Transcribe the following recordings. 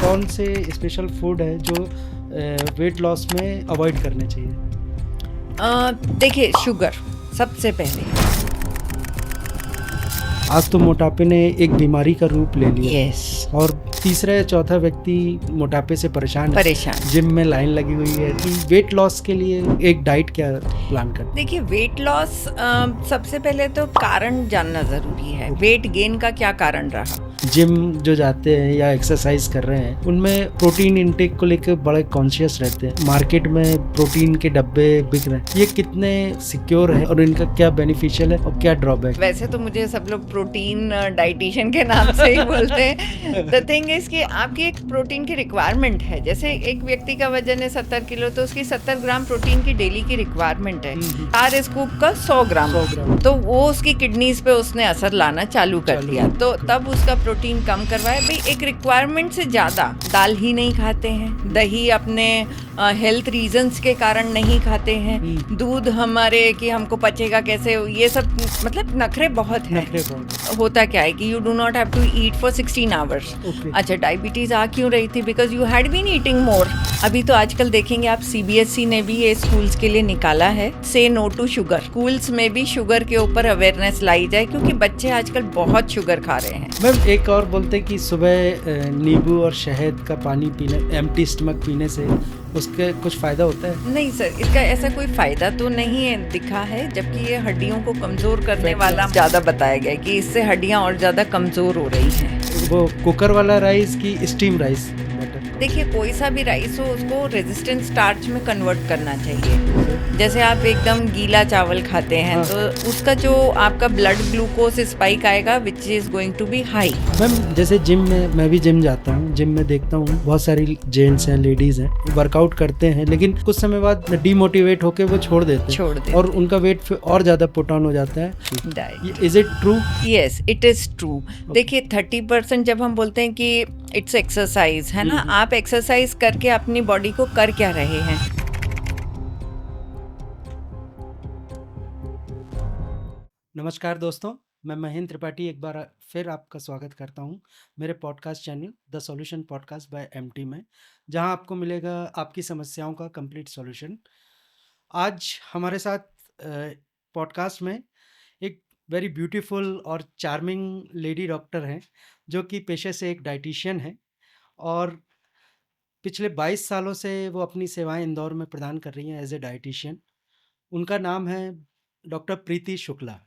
कौन से special food है जो वेट लॉस में अवॉइड करने चाहिए? देखिए, शुगर सबसे पहले। आज तो मोटापे ने एक बीमारी का रूप ले लिया है यस, और तीसरा या चौथा व्यक्ति मोटापे से परेशान है। परेशान। जिम में लाइन लगी हुई है कि वेट लॉस के लिए एक डाइट क्या प्लान करते देखिए, वेट लॉस सबसे पहले तो कारण जानना ज़रूरी है। वेट गेन का क्या कारण रहा? हैं? जिम जो जाते हैं या एक्सरसाइज कर रहे हैं उनमें प्रोटीन इंटेक को लेकर बड़े कॉन्शियस रहते हैं। मार्केट में प्रोटीन के डब्बे बिक रहे हैं, ये कितने सिक्योर है और इनका क्या बेनिफिशियल है और क्या ड्रॉबैक? वैसे तो मुझे सब लोग प्रोटीन डाइटिशियन के नाम से ही बोलते हैं। द थिंग इज कि आपकी एक प्रोटीन की रिक्वायरमेंट है। जैसे एक व्यक्ति का वजन है 70 किलो, तो उसकी 70 ग्राम प्रोटीन की डेली की रिक्वायरमेंट है। 4 स्कूप का 100 ग्राम, 100 ग्राम। तो वो उसकी किडनीज पे उसने असर लाना चालू कर चालू दिया, कर तो दिया। तब उसका प्रोटीन कम करवाए। भाई, एक रिक्वायरमेंट से ज़्यादा दाल ही नहीं खाते हैं, दही अपने हेल्थ रीजंस के कारण नहीं खाते हैं, दूध हमारे कि हमको पचेगा कैसे, ये सब मतलब नखरे बहुत हैं। नखरे बहुत। होता क्या है कि you do not have to eat for 16 hours. Okay. अच्छा, डायबिटीज आ क्यों रही थी? Because you had been eating more. अभी तो आजकल देखेंगे आप, सीबीएसई ने भी ये स्कूल्स के लिए निकाला है, से नो टू शुगर। स्कूल्स में भी शुगर के ऊपर अवेयरनेस लाई जाए, क्योंकि बच्चे आजकल बहुत शुगर खा रहे हैं। मैम एक और बोलते हैं कि सुबह नींबू और शहद का पानी पीने, एम्प्टी स्टमक पीने से उसके कुछ फायदा होता है? नहीं सर, इसका ऐसा कोई फायदा तो नहीं है दिखा है, जबकि ये हड्डियों को कमजोर करने वाला ज्यादा बताया गया है कि इससे हड्डियां और ज्यादा कमजोर हो रही हैं। वो कुकर वाला राइस की स्टीम राइस बेटर? देखिए, कोई सा भी राइस हो, उसको रेजिस्टेंट स्टार्च में कन्वर्ट करना चाहिए। जैसे आप एकदम गीला चावल खाते हैं, हाँ। तो उसका जो आपका ब्लड ग्लूकोज स्पाइक आएगा, which is going to be high. Ma'am जैसे जिम में, मैं भी जिम जाता हूँ, जिम में देखता हूँ बहुत सारी जेंट्स हैं, लेडीज हैं, वर्कआउट करते हैं लेकिन कुछ समय बाद डीमोटिवेट होकर वो छोड़ देते हैं और उनका वेट और ज्यादा पुट ऑन हो जाता है। Is it true? Yes, it is true. देखिए, 30% जब हम बोलते हैं कि इट्स एक्सरसाइज, है ना, आप एक्सरसाइज करके अपनी बॉडी को कर क्या रहे हैं? नमस्कार दोस्तों, मैं महेंद्र त्रिपाठी एक बार फिर आपका स्वागत करता हूं मेरे podcast channel the solution podcast by MT में, जहां आपको मिलेगा आपकी समस्याओं का कंप्लीट सॉल्यूशन। आज हमारे साथ पॉडकास्ट में एक वेरी ब्यूटीफुल और चार्मिंग लेडी डॉक्टर हैं, जो कि पेशे से एक डाइटिशियन है और पिछले 22 सालों से वो अपनी सेवाएं इंदौर में प्रदान कर रही हैं एज ए डाइटिशियन। उनका नाम है डॉक्टर प्रीति शुक्ला।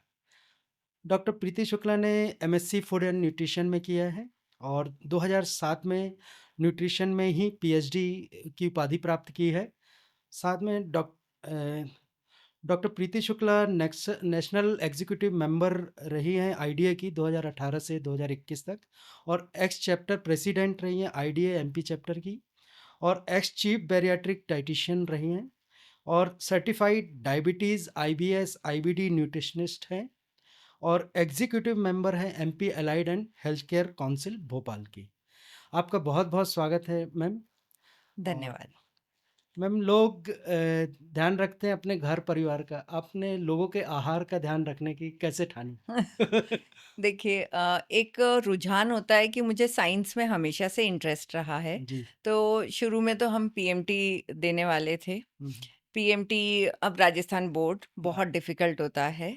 डॉक्टर प्रीति शुक्ला ने एमएससी फूड एंड न्यूट्रिशन में किया है और 2007 में न्यूट्रिशन में ही पीएचडी की उपाधि प्राप्त की है। साथ में डॉक्टर प्रीति शुक्ला नेशनल एग्जीक्यूटिव मेंबर रही हैं आईडीए की 2018 से 2021 तक और एक्स चैप्टर प्रेसिडेंट रही हैं आईडीए एमपी चैप्टर की और एक्स चीफ बैरियाट्रिक डाइटिशियन रही हैं और certified diabetes IBS IBD nutritionist हैं और एग्जीक्यूटिव मेंबर हैं MP allied and health care council Bhopal की। आपका बहुत बहुत स्वागत है मैम। धन्यवाद। मैम लोग ध्यान रखते हैं अपने घर परिवार का, आपने लोगों के आहार का ध्यान रखने की कैसे ठानी? देखिए, एक रुझान होता है कि मुझे साइंस में हमेशा से इंटरेस्ट रहा है। जी। तो शुरू में तो हम पीएमटी देने वाले थे। पीएमटी, अब राजस्थान बोर्ड बहुत डिफिकल्ट होता है।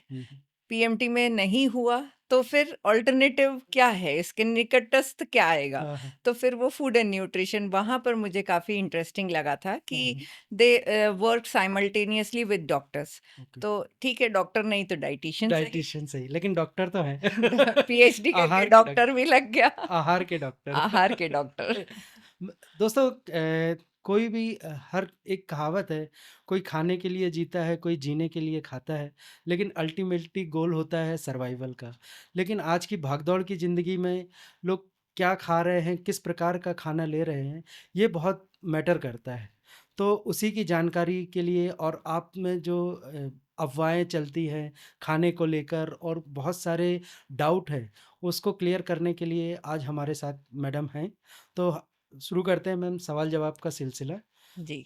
पीएमटी में नहीं हुआ, तो फिर ऑल्टरनेटिव क्या है, इसके निकटस्थ क्या आएगा? तो फिर वो फूड एंड न्यूट्रिशन, वहाँ पर मुझे काफ़ी इंटरेस्टिंग लगा था कि they work simultaneously with doctors. तो ठीक है, डॉक्टर नहीं तो डाइटिशियन सही। डाइटिशियन सही, लेकिन डॉक्टर तो है। पीएचडी करके आहार के डॉक्टर भी लग गया। आहार के डॉक्टर। आहार के डॉक्टर। दोस्तों कोई भी हर एक कहावत है, कोई खाने के लिए जीता है, कोई जीने के लिए खाता है, लेकिन अल्टीमेटली गोल होता है सर्वाइवल का। लेकिन आज की भागदौड़ की ज़िंदगी में लोग क्या खा रहे हैं, किस प्रकार का खाना ले रहे हैं, ये बहुत मैटर करता है। तो उसी की जानकारी के लिए और आप में जो अफवाहें चलती हैं खाने को लेकर और बहुत सारे डाउट हैं, उसको क्लियर करने के लिए आज हमारे साथ मैडम हैं। तो शुरू करते हैं मैम सवाल जवाब का सिलसिला। जी।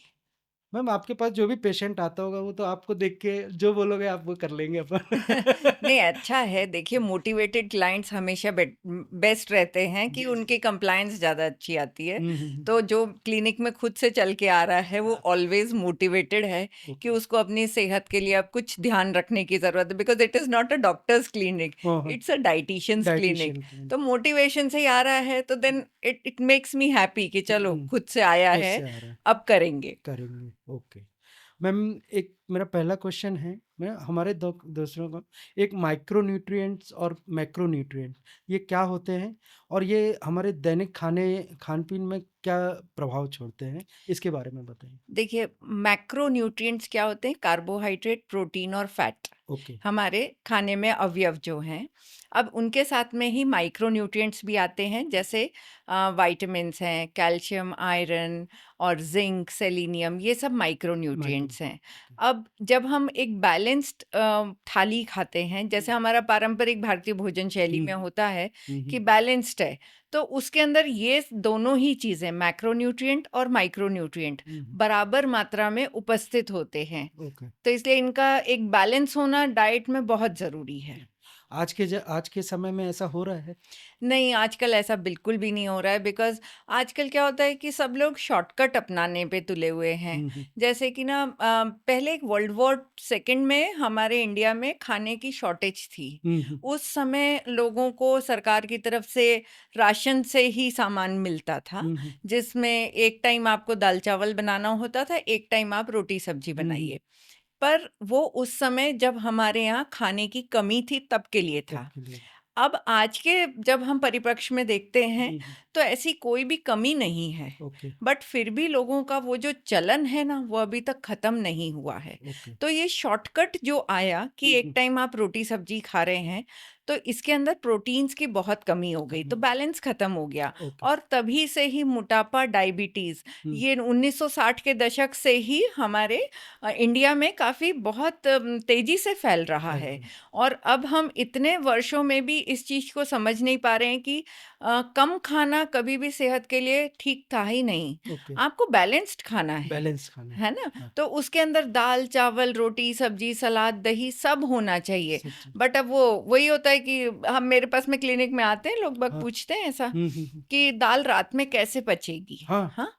मैम आपके पास जो भी पेशेंट आता होगा वो तो आपको देख के जो बोलोगे आप वो कर लेंगे अपन। नहीं, अच्छा है। देखिए, मोटिवेटेड क्लाइंट्स हमेशा बेस्ट रहते हैं कि जी, जी। उनकी कंप्लायंस ज़्यादा अच्छी आती है। हुँ, हुँ, हुँ। तो जो क्लिनिक में खुद से चल के आ रहा है, वो हाँ, ऑलवेज़ मोटिवेटेड है कि ओके। उसको अपनी सेहत के लिए अब कुछ ध्यान रखने की ज़रूरत है, because it is not a doctor's clinic, हाँ, हाँ। It's a dietitian's clinic. Dietitian के तो मोटिवेशन से ही आ रहा है, तो then it it makes me happy कि चलो हुँ, खुद से आया खुद है, से आ रहा है, अब करेंगे। करेंगे, ओके। मैम एक मेरा पहला क्वेश्चन है, मैं हमारे दूसरों को एक माइक्रोन्यूट्रिएंट्स और मैक्रोन्यूट्रिएंट ये क्या होते हैं? और ये हमारे दैनिक खान-पीन में क्या प्रभाव छोड़ते हैं? इसके बारे में बताइए। देखिए, मैक्रोन्यूट्रिएंट्स क्या होते हैं? कार्बोहाइड्रेट, प्रोटीन और फैट ओके। हमारे खाने में अवयव जो हैं। अब उनके साथ में ही माइक्रोन्यूट्रिएंट्स भी आते हैं, जैसे विटामिन्स हैं, कैल्शियम, आयरन और जिंक, सेलेनियम, ये सब माइक्रो माइक्रोन्यूट्रिएंट्स हैं। ओके। अब जब हम एक बैलेंस्ड थाली खाते हैं, जैसे हुँ, हमारा पारंपरिक भारतीय भोजन शैली हुँ, में होता है हुँ, कि हुँ, बैलेंस्ड है, तो उसके अंदर ये दोनों ही चीज़ें, मैक्रोन्यूट्रिएंट और माइक्रोन्यूट्रिएंट, हुँ, हुँ, बराबर मात्रा में उपस्थित होते हैं। ओके। तो इसलिए इनका एक बैलेंस होना डाइट में बहुत ज़रूरी है। आज के समय में ऐसा हो रहा है? नहीं, आजकल ऐसा बिल्कुल भी नहीं हो रहा है, बिकॉज़ आजकल क्या होता है कि सब लोग शॉर्टकट अपनाने पे तुले हुए हैं। हुँ, हुँ, जैसे कि ना पहले एक वर्ल्ड वॉर सेकंड में हमारे इंडिया में खाने की शॉर्टेज थी। हुँ, हुँ, उस समय लोगों को सरकार की तरफ से राशन से ही सामान मिलता था, हुँ, हुँ, जिसमें एक टाइम आपको दाल-चावल बनाना होता था, एक टाइम आप रोटी-सब्जी हुँ, हुँ, बनाइए। पर वो उस समय जब हमारे यहाँ खाने की कमी थी तब के लिए तब था। के लिए। अब आज के जब हम परिप्रेक्ष्य में देखते हैं, हुँ, हुँ, तो ऐसी कोई भी कमी नहीं है। ओके, बट फिर भी लोगों का वो जो चलन है ना, वो अभी तक खत्म नहीं हुआ है। ओके। तो ये शॉर्टकट जो आया कि हुँ, एक हुँ, टाइम आप रोटी-सब्जी खा रहे हैं, तो इसके अंदर प्रोटीन्स की बहुत कमी हो गई, तो कमी बैलेंस खत्म हो गया। ओके। और तभी से ही मोटापा, डायबिटीज़, हुँ, ये 1960 के दशक से ही हमारे इंडिया में काफ़ी बहुत तेज़ी से फैल रहा फैल है। रहा है। और अब हम इतने वर्षों में भी इस चीज़ को समझ नहीं पा रहे हैं कि कम खाना कभी भी सेहत के लिए ठीक था ही नहीं। ओके, आपको बैलेंस्ड खाना बैलेंस खाना है ना? हाँ, तो उसके अंदर दाल, चावल, रोटी, सब्जी, सलाद, दही सब होना चाहिए। सब चीज़ बट अब वो वही होता है कि हम मेरे पास में क्लिनिक में आते हैं, लोग बाग हाँ। पूछते हैं ऐसा हुँ, हुँ, हुँ। कि दाल रात में कैसे पचेगी? हाँ। हाँ?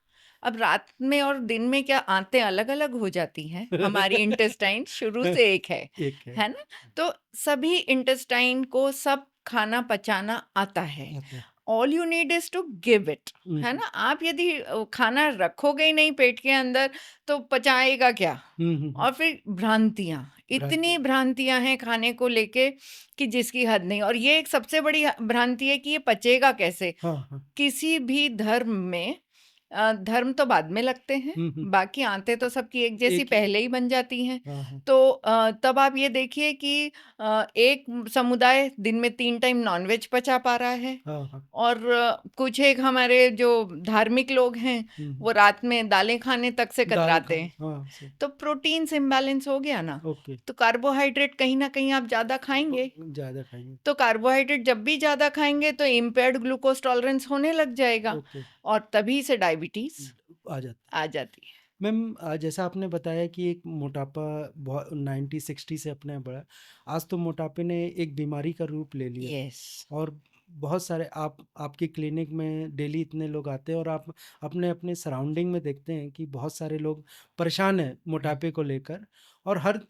अब रात में और दिन में क्या आंतें अलग-अलग हो जाती हैं? हमारी इंटेस्टाइन शुरू से एक एक है ना? तो सभी इंटेस्टाइन को सब खाना पचाना आता है। आता है। All you need is to give it, हुँ, है हुँ। ना? आप यदि खाना रखोगे ही नहीं पेट के अंदर, तो पचाएगा क्या? हुँ, हुँ, हुँ। और फिर भ्रांतियाँ, इतनी भ्रांति भ्रांतियाँ हैं खाने को लेके कि जिसकी हद नहीं। और ये एक सबसे बड़ी भ्रांति है कि ये पचेगा कैसे? हाँ, हाँ। किसी भी धर्म में धर्म तो बाद में लगते हैं, हुँ, हुँ। बाकी आंतें तो सबकी एक जैसी एक ही पहले ही बन जाती हैं। हाँ, हाँ। तो तब आप ये देखिए कि एक समुदाय दिन में 3 टाइम नॉन-वेज पचा पा रहा है। हाँ, हाँ। और कुछ एक हमारे जो धार्मिक लोग हैं, हुँ, हुँ। वो रात में दालें खाने तक से दाल कतराते खाना हैं। हाँ, सही। तो प्रोटीन्स इम्बैलेंस हो गया ना, ओके। तो कार्बोहाइड्रेट कहीं न कहीं आप ज़्यादा ब खाएँगे। ज़्यादा खाएँगे। तो कार्बोहाइड्रेट जब भी ज़्यादा खाएँगे तो इम्पेयर्ड ग्लूकोज़ टॉलरेंस होने लग जाएगा ओके। और तभी से डायबिटीज़ आ जाता है। आ जाती है। मैम जैसा आपने बताया कि एक मोटापा बहुत 90-60 से अपने बढ़ा। आज तो मोटापे ने एक बीमारी का रूप ले लिया यस। और बहुत सारे आपकी क्लिनिक में डेली इतने लोग आते हैं और आप अपने सराउंडिंग में देखते हैं कि बहुत सारे लोग परेशान हैं मोटापे को लेकर और हर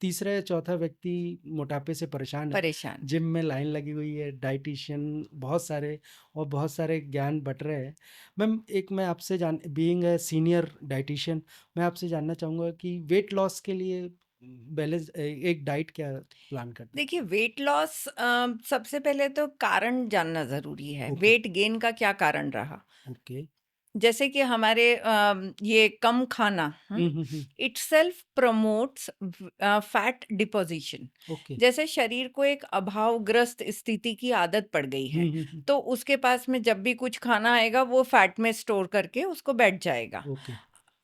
तीसरा या चौथा व्यक्ति मोटापे से परेशान है। परेशान है। जिम में लाइन लगी हुई है, डाइटिशियन बहुत सारे ज्ञान बँट रहे हैं। मैम एक मैं आपसे जान बीइंग अ सीनियर डाइटिशियन मैं आपसे जानना चाहूँगा कि वेट लॉस के लिए एक डाइट क्या प्लान करते देखिए, वेट लॉस सबसे पहले तो कारण जानना ज़रूरी है। हैं? ओके, वेट गेन का क्या कारण रहा? ओके। जैसे कि हमारे ये कम खाना हुँ, हुँ, हुँ। Itself promotes fat deposition. Okay. जैसे शरीर को एक अभावग्रस्त स्थिति की आदत पड़ गई हुँ, है, हुँ, हुँ। तो उसके पास में जब भी कुछ खाना आएगा वो फैट में स्टोर करके उसको बैठ जाएगा। ओके।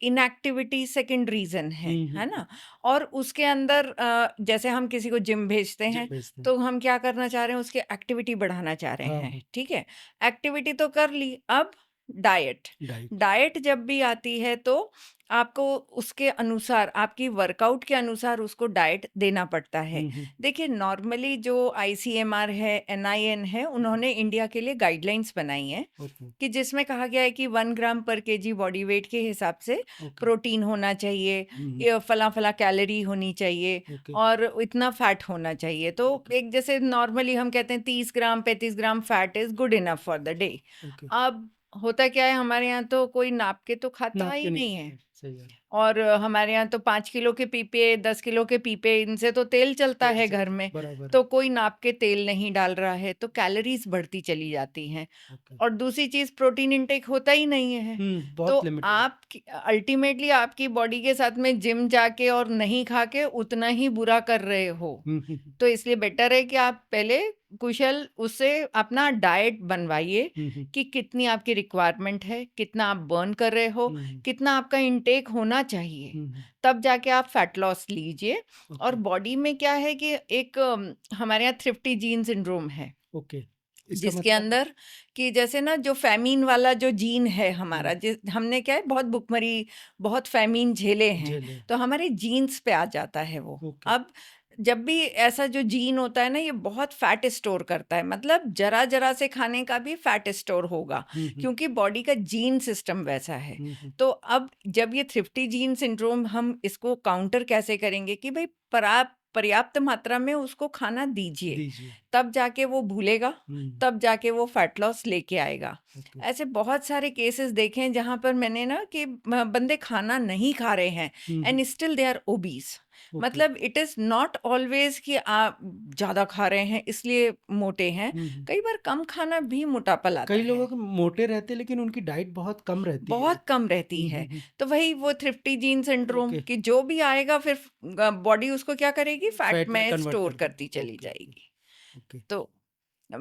इनएक्टिविटी सेकंड रीजन हुँ, हुँ, है हुँ। ना? और उसके अंदर जैसे हम किसी को जिम भेजते जिम हैं, भेजते हैं। तो हम क्या करना चाह रहे हैं, उसकी एक्टिविटी बढ़ाना चाह रहे हाँ, हैं, हाँ। ठीक है? एक्टिविटी तो कर ली, अब डाइट डाइट। डाइट जब भी आती है तो आपको उसके अनुसार, आपकी वर्कआउट के अनुसार उसको डाइट देना पड़ता है। देखिए, नॉर्मली जो ICMR है, NIN है, उन्होंने इंडिया के लिए गाइडलाइंस बनाई हैं ओके, कि जिसमें कहा गया है कि 1 ग्राम पर केजी बॉडी वेट के हिसाब से ओके। प्रोटीन होना चाहिए, ये फला कैलोरी होनी चाहिए ओके, और इतना फैट होना चाहिए। तो एक जैसे नॉर्मली हम कहते हैं 30 ग्राम 35 ग्राम fat is good enough for the day. Okay. अब होता क्या है, हमारे यहाँ तो कोई नाप के तो खाता नाप ही के नहीं नहीं है। खाते, सही बात। और हमारे यहाँ तो 5 किलो के पीपे, 10 किलो के पीपे, इनसे तो तेल चलता तेल है से घर में। बराबर है। तो कोई नाप के तेल नहीं डाल रहा है, तो कैलोरीज बढ़ती चली जाती हैं। ओके। और दूसरी चीज़, प्रोटीन इंटेक होता ही नहीं है। तो बहुत लिमिटेड है। आप अल्टीमेटली आपकी बॉडी के साथ में जिम जाके और नहीं खा के उतना ही बुरा कर रहे हो। तो इसलिए बेटर है कि आप पहले कुशल उससे अपना डाइट बनवाइए कि कितनी आपकी रिक्वायरमेंट है, कितना आप बर्न कर रहे हो, कितना आपका इंटेक होना चाहिए, तब जाके आप फैट लॉस लीजिए। और बॉडी में क्या है कि एक हमारे यहाँ थ्रिफ्टी जीन सिंड्रोम है, ओके, इसका जिसके मतलब? अंदर कि जैसे ना जो फैमीन वाला जो जीन है हमारा, जिस हमने क्या है, बहुत भुखमरी, बहुत फैमीन झेले हैं, झेले। तो हमारे जीन्स पे आ जाता है वो। ओके। अब जब भी ऐसा जो जीन होता है ना, ये बहुत फैट स्टोर करता है, मतलब जरा जरा से खाने का भी फैट स्टोर होगा, क्योंकि बॉडी का जीन सिस्टम वैसा है। तो अब जब ये थ्रिफ्टी जीन सिंड्रोम, हम इसको काउंटर कैसे करेंगे कि भाई पर्याप्त मात्रा में उसको खाना दीजिए, दीजिए। तब जाके वो भूलेगा, तब जाके वो फैट लॉस लेके आएगा। ओके। ऐसे बहुत सारे केसेस देखे हैं जहां पर मैंने ना कि बंदे खाना नहीं खा रहे हैं and still they are obese. Okay. मतलब इट इज नॉट ऑलवेज कि आप ज्यादा खा रहे हैं इसलिए मोटे हैं, कई बार कम खाना भी मोटापा लाता कई है, लोगों के मोटे रहते हैं लेकिन उनकी डाइट बहुत कम रहती है। बहुत कम रहती है। तो वही वो थ्रिफ्टी जीन सिंड्रोम ओके। कि जो भी आएगा फिर बॉडी उसको क्या करेगी, फैट फैट में में कन्वर्ट स्टोर कर करती देती। चली ओके, ओके, जाएगी। ओके। तो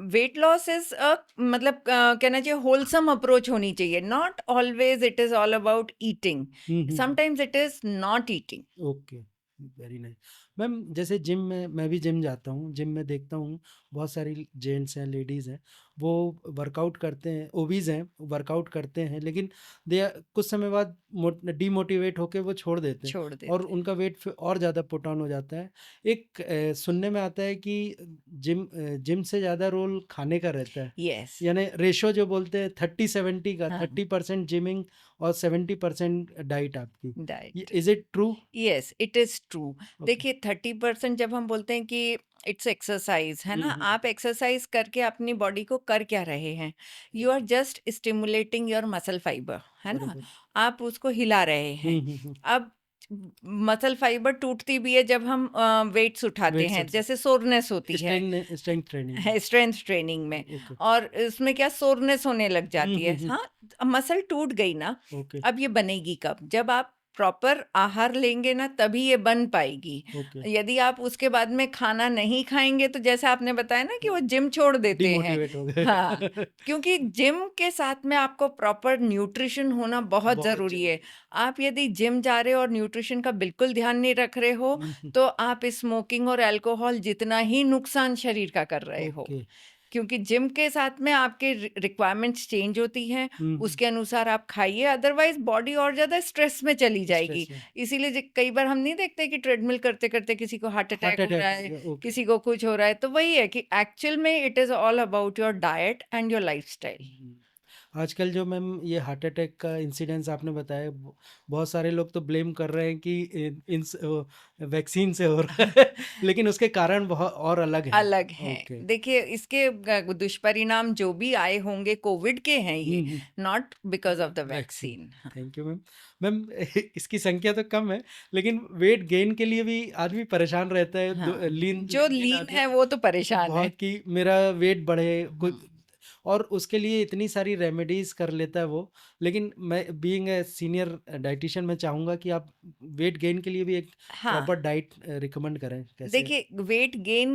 वेट लॉस इज मतलब कहना चाहिए होलसम अप्रोच होनी चाहिए, not always it is all about eating, sometimes it is not eating. Okay, very nice. Ma'am, जैसे जिम में मैं भी जिम जाता हूँ, जिम में देखता हूँ बहुत सारी जेंट्स हैं, लेडीज़ हैं, वो वर्कआउट करते हैं, ओबीज हैं, वर्कआउट करते हैं, लेकिन दे कुछ समय बाद डीमोटिवेट होके वो छोड़ देते हैं छोड़ और देते हैं। उनका वेट फिर और ज़्यादा पुट ऑन हो जाता है। एक सुनने में आता है कि जिम से ज़्यादा रोल खाने का रहता है, यस। यानी रेशो जो बोलते हैं 30-70 का, हाँ, 30% जिमिंग और 70% डाइट आपकी। Diet. Is it true? Yes, it is true. Okay. देखिए 30% जब हम बोलते हैं कि इट्स एक्सरसाइज है ना, आप एक्सरसाइज करके अपनी बॉडी को कर क्या रहे हैं, you are just stimulating your muscle fibre, है ना, बराबर। आप उसको हिला रहे हैं। अब मसल फाइबर टूटती भी है जब हम वेट्स उठाते वेट हैं, सट जैसे सोरनेस होती है स्ट्रेंथ ट्रेनिंग में। स्ट्रेंथ ट्रेनिंग में, ओके। और इसमें क्या सोरनेस होने लग जाती है। हाँ, मसल टूट गई ना, ओके। अब ये बनेगी कब, जब आप प्रॉपर आहार लेंगे ना तभी ये बन पाएगी। ओके। यदि आप उसके बाद में खाना नहीं खाएंगे तो जैसे आपने बताया ना कि वो जिम छोड़ देते हैं। डिमोटिवेट हो गए। हाँ, क्योंकि जिम के साथ में आपको प्रॉपर न्यूट्रिशन होना बहुत बहुत जरूरी है। चाहिए। आप यदि जिम जा रहे हो और न्यूट्रिशन का बिल्कुल ध्यान नहीं रख रहे हो, तो आप स्मोकिंग और अल्कोहल जितना ही नुकसान शरीर का कर रहे हो, ओके। क्योंकि जिम के साथ में आपके रिक्वायरमेंट्स चेंज होती हैं, उसके अनुसार आप खाइए, अदरवाइज बॉडी और ज्यादा स्ट्रेस में चली जाएगी। स्ट्रेस में। इसीलिए कई बार हम नहीं देखते कि ट्रेडमिल करते करते किसी को हार्ट हार्ट अटैक हो रहा अटैक हो है, गया। ओके। किसी को कुछ हो रहा है। तो वही है कि एक्चुअल में it is all about your diet and your lifestyle. आजकल जो मैम ये हार्ट अटैक का इंसिडेंस आपने बताया, बहुत सारे लोग तो ब्लेम कर रहे हैं कि इन वैक्सीन से हो रहा है, लेकिन उसके कारण बहुत और अलग हैं। अलग हैं। ओके। देखिए, इसके दुष्परिणाम जो भी आए होंगे कोविड के हैं, ये not because of the vaccine. Vaccine. Thank you ma'am. Ma'am, इसकी संख्या तो कम है, लेकिन वेट गेन के लिए भी आदमी परेशान रहता है। हाँ, लीन जो लीन लीन आदमी है वो तो परेशान है। बहुत कि मेरा वेट बढ़े और उसके लिए इतनी सारी रेमेडीज कर लेता है वो। लेकिन मैं बीइंग ए सीनियर डाइटिशियन, मैं चाहूँगा कि आप वेट गेन के लिए भी एक हाँ, प्रॉपर डाइट रिकमेंड करें। कैसे? देखिए वेट गेन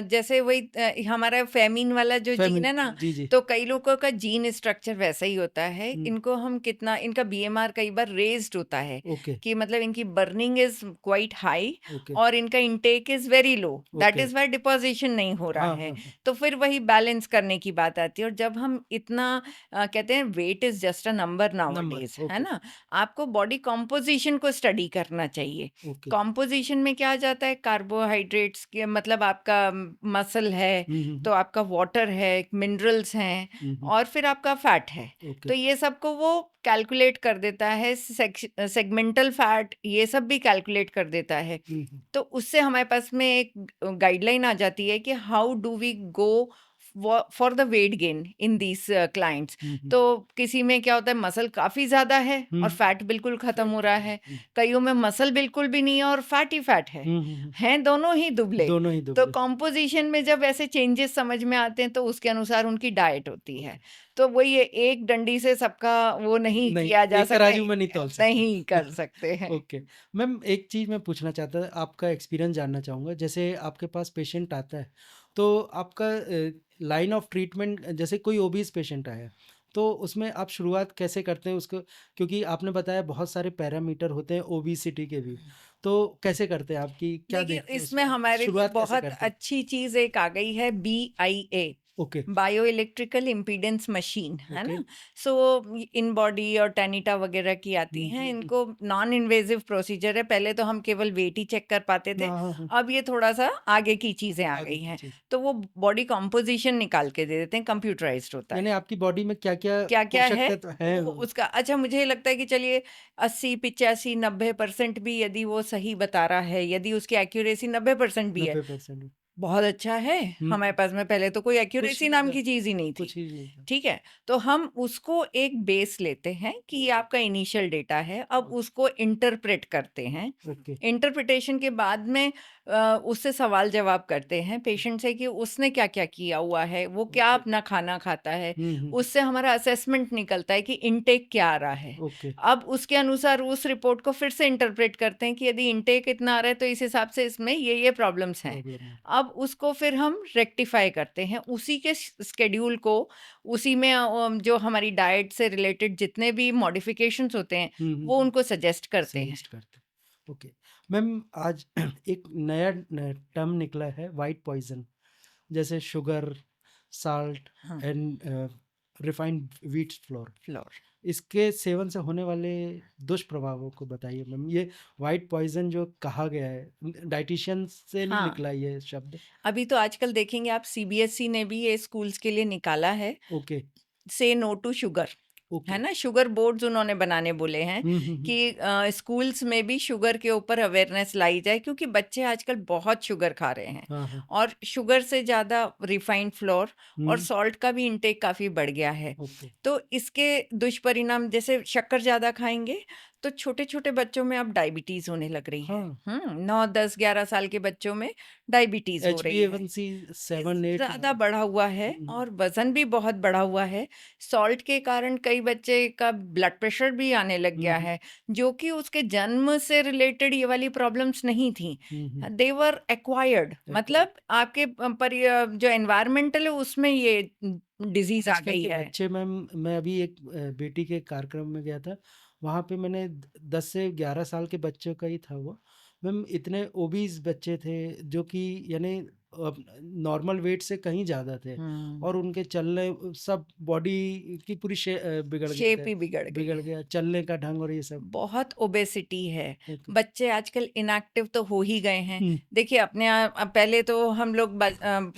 जैसे वही हमारा फेमिन वाला जो जीन है ना, जी, जी। तो कई लोगों का जीन स्ट्रक्चर वैसा ही होता है। हुँ। इनको हम कितना, इनका BMR कई बार रेज्ड होता है ओके, कि मतलब इनकी burning is quite high okay, और इनका intake is very low, that okay. Is why deposition नहीं हो रहा हाँ, है। हाँ, हाँ। तो फिर वही बैलेंस करने की बात आती जाती है। और जब हम इतना कहते हैं weight is just a number number, nowadays, है ओके, ना? आपको बॉडी कॉम्पोजिशन को स्टडी करना चाहिए। ओके। कॉम्पोजिशन में क्या आ जाता है? कार्बोहाइड्रेट्स के मतलब आपका मसल है, हुँ, हुँ, तो हुँ। आपका वाटर है, मिनरल्स हैं, हुँ, हुँ। और फिर आपका फैट है। ओके। तो ये सबको वो कैलकुलेट कर देता है। सेगमेंटल फैट ये सब भी कैलकुलेट कर देता है। हुँ, हुँ। तो उससे हमारे पास में एक गाइडलाइन आ जाती है कि how do we go for the weight gain in these clients. हुँ, हुँ। तो किसी में क्या होता है, मसल काफी ज्यादा है हुँ, और फैट बिल्कुल खत्म फैट हो कम रहा है। है। हुँ। कईयों में मसल बिल्कुल भी नहीं है और फैट ही फैट है। हुँ, हुँ, हुँ। हैं दोनों ही दुबले। दोनों ही तो दुबले। कॉम्पोजिशन में जब ऐसे चेंजेस समझ में आते हैं तो उसके अनुसार उनकी डाइट होती ओके। है। तो वही है, एक डंडी से सबका वो नहीं नहीं, किया जा एक सकता, तराजू में नहीं तौल सकते। नहीं कर सकते हैं। ओके। मैम एक चीज़ मैं पूछना चाहता था, आपका एक्सपीरियंस जानना चाहूँगा। जैसे आपके पास पेशेंट आता है, तो आपका लाइन ऑफ ट्रीटमेंट जैसे कोई ओबीज़ पेशेंट आया, तो उसमें आप शुरुआत कैसे करते हैं उसको? क्योंकि आपने बताया बहुत सारे पैरामीटर होते हैं ओबेसिटी के भी, तो कैसे करते हैं आप कि क्या देखिए, देखते हैं इसमें उसमें? हमारे लिए शुरुआत कैसे बहुत करते हैं? अच्छी चीज एक आ गई है, BIA, okay, bio electrical impedance machine, है ओके। ना? सो इन बॉडी और टेनिटा वगैरह की आती हुँ, हैं। हुँ, हुँ। इनको नॉन इन्वेजिव प्रोसीजर है। पहले तो हम केवल वेट ही चेक कर पाते थे, हाँ, हाँ, हाँ। अब ये थोड़ा सा आगे की चीजें आ आगे गई की हैं। चीज़। तो वो बॉडी कॉम्पोजिशन निकाल के दे देते हैं, कंप्यूटराइज्ड होता यानी है। आपकी बॉडी में क्या-क्या क्या क्या पोषक है तत्व हैं? वो उसका, अच्छा मुझे लगता है कि चलिए 80 85 90% भी यदि वो सही बता रहा है, यदि उसकी एक्यूरेसी 90% भी है, 90%। बहुत अच्छा है। हुँ, हमारे हुँ। पास में पहले तो कोई कुछ एक्यूरेसी नहीं नाम था, की चीज ही नहीं थी। कुछ ही नहीं था। ठीक है, तो हम उसको एक बेस लेते हैं कि ये ओके, आपका इनिशियल डेटा है। अब ओके, उसको इंटरप्रेट करते हैं। ओके, इंटरप्रिटेशन के बाद में उससे सवाल जवाब करते हैं पेशेंट से कि उसने क्या क्या किया हुआ है, वो क्या ओके। अपना खाना खाता है। हुँ, हुँ, उससे हमारा असेसमेंट निकलता है कि इनटेक क्या आ रहा है। ओके, अब उसके अनुसार उस रिपोर्ट को फिर से इंटरप्रेट करते हैं कि यदि इनटेक इतना आ रहा है तो इस हिसाब से इसमें ये प्रॉब्लम्स हैं। प्रॉब्लम है। अब उसको फिर हम रेक्टिफाई करते हैं उसी के स्केड्यूल को। उसी में जो हमारी डाइट से रिलेटेड जितने भी मॉडिफिकेशंस होते हैं हुँ, हुँ, वो हुँ। उनको सजेस्ट करते हैं। सजेस्ट करते हैं। ओके। मैम आज एक नया टर्म निकला है व्हाइट पॉइज़न, जैसे शुगर, साल्ट हाँ, and refined wheat flour. Floor. इसके सेवन से होने वाले दुष्प्रभावों को बताइए मैम। ये व्हाइट पॉइज़न जो कहा गया है, डायटीशियन से नहीं हाँ, निकला ये शब्द। अभी तो आजकल देखेंगे आप, CBSE ने भी ये स्कूल्स के लिए निकाला है, ओके, से नो टू शुगर, है ओके। ना? शुगर बोर्ड्स उन्होंने बनाने बोले हैं हुँ, हुँ, हुँ। कि स्कूल्स में भी शुगर के ऊपर अवेयरनेस लाई जाए, क्योंकि बच्चे आजकल बहुत शुगर खा रहे हैं। हाँ, हाँ। और शुगर से ज़्यादा रिफाइंड फ्लोर और हुँ, सॉल्ट का भी इंटेक काफ़ी बढ़ गया है। ओके। तो इसके दुष्परिणाम, जैसे शक्कर ज़्यादा खाएंगे तो छोटे-छोटे बच्चों में अब डायबिटीज़ होने लग रही है। हाँ, 9, 10, 11 साल के बच्चों में डायबिटीज़ हो रही है। HbA1c 7-8 ज़्यादा बढ़ा हुआ है हुँ, हुँ। और वज़न भी बहुत बढ़ा हुआ है। सॉल्ट के कारण कई बच्चे का ब्लड प्रेशर भी आने लग हुँ, गया हुँ। है, जो कि उसके जन्म से रिलेटेड ये वाली प्रॉब्लम्स नहीं थी। हुँ, हुँ। दे वर एक्वायर्ड, एक्वायर्ड। मतलब आपके जो एनवायरमेंटल है उसमें ये डिज़ीज़ आ आजकल गई के है। बच्चे मैम, मैं अभी एक बेटी के कार्यक्रम में गया था, वहाँ पे मैंने 10 से 11 साल के बच्चों का ही था वो। मैम इतने ओबीज़ बच्चे थे जो कि यानी नॉर्मल वेट से कहीं ज़्यादा थे, हुँ, और उनके चलने सब बॉडी की पूरी बिगड़ गए शेप थे, ही बिगड़ गई बिगड़ है। गया चलने का ढंग और ये सब। बहुत ओबेसिटी है। ओके। बच्चे आजकल इनएक्टिव तो हो ही गए हैं। हुँ, देखिए अपने पहले तो हम लोग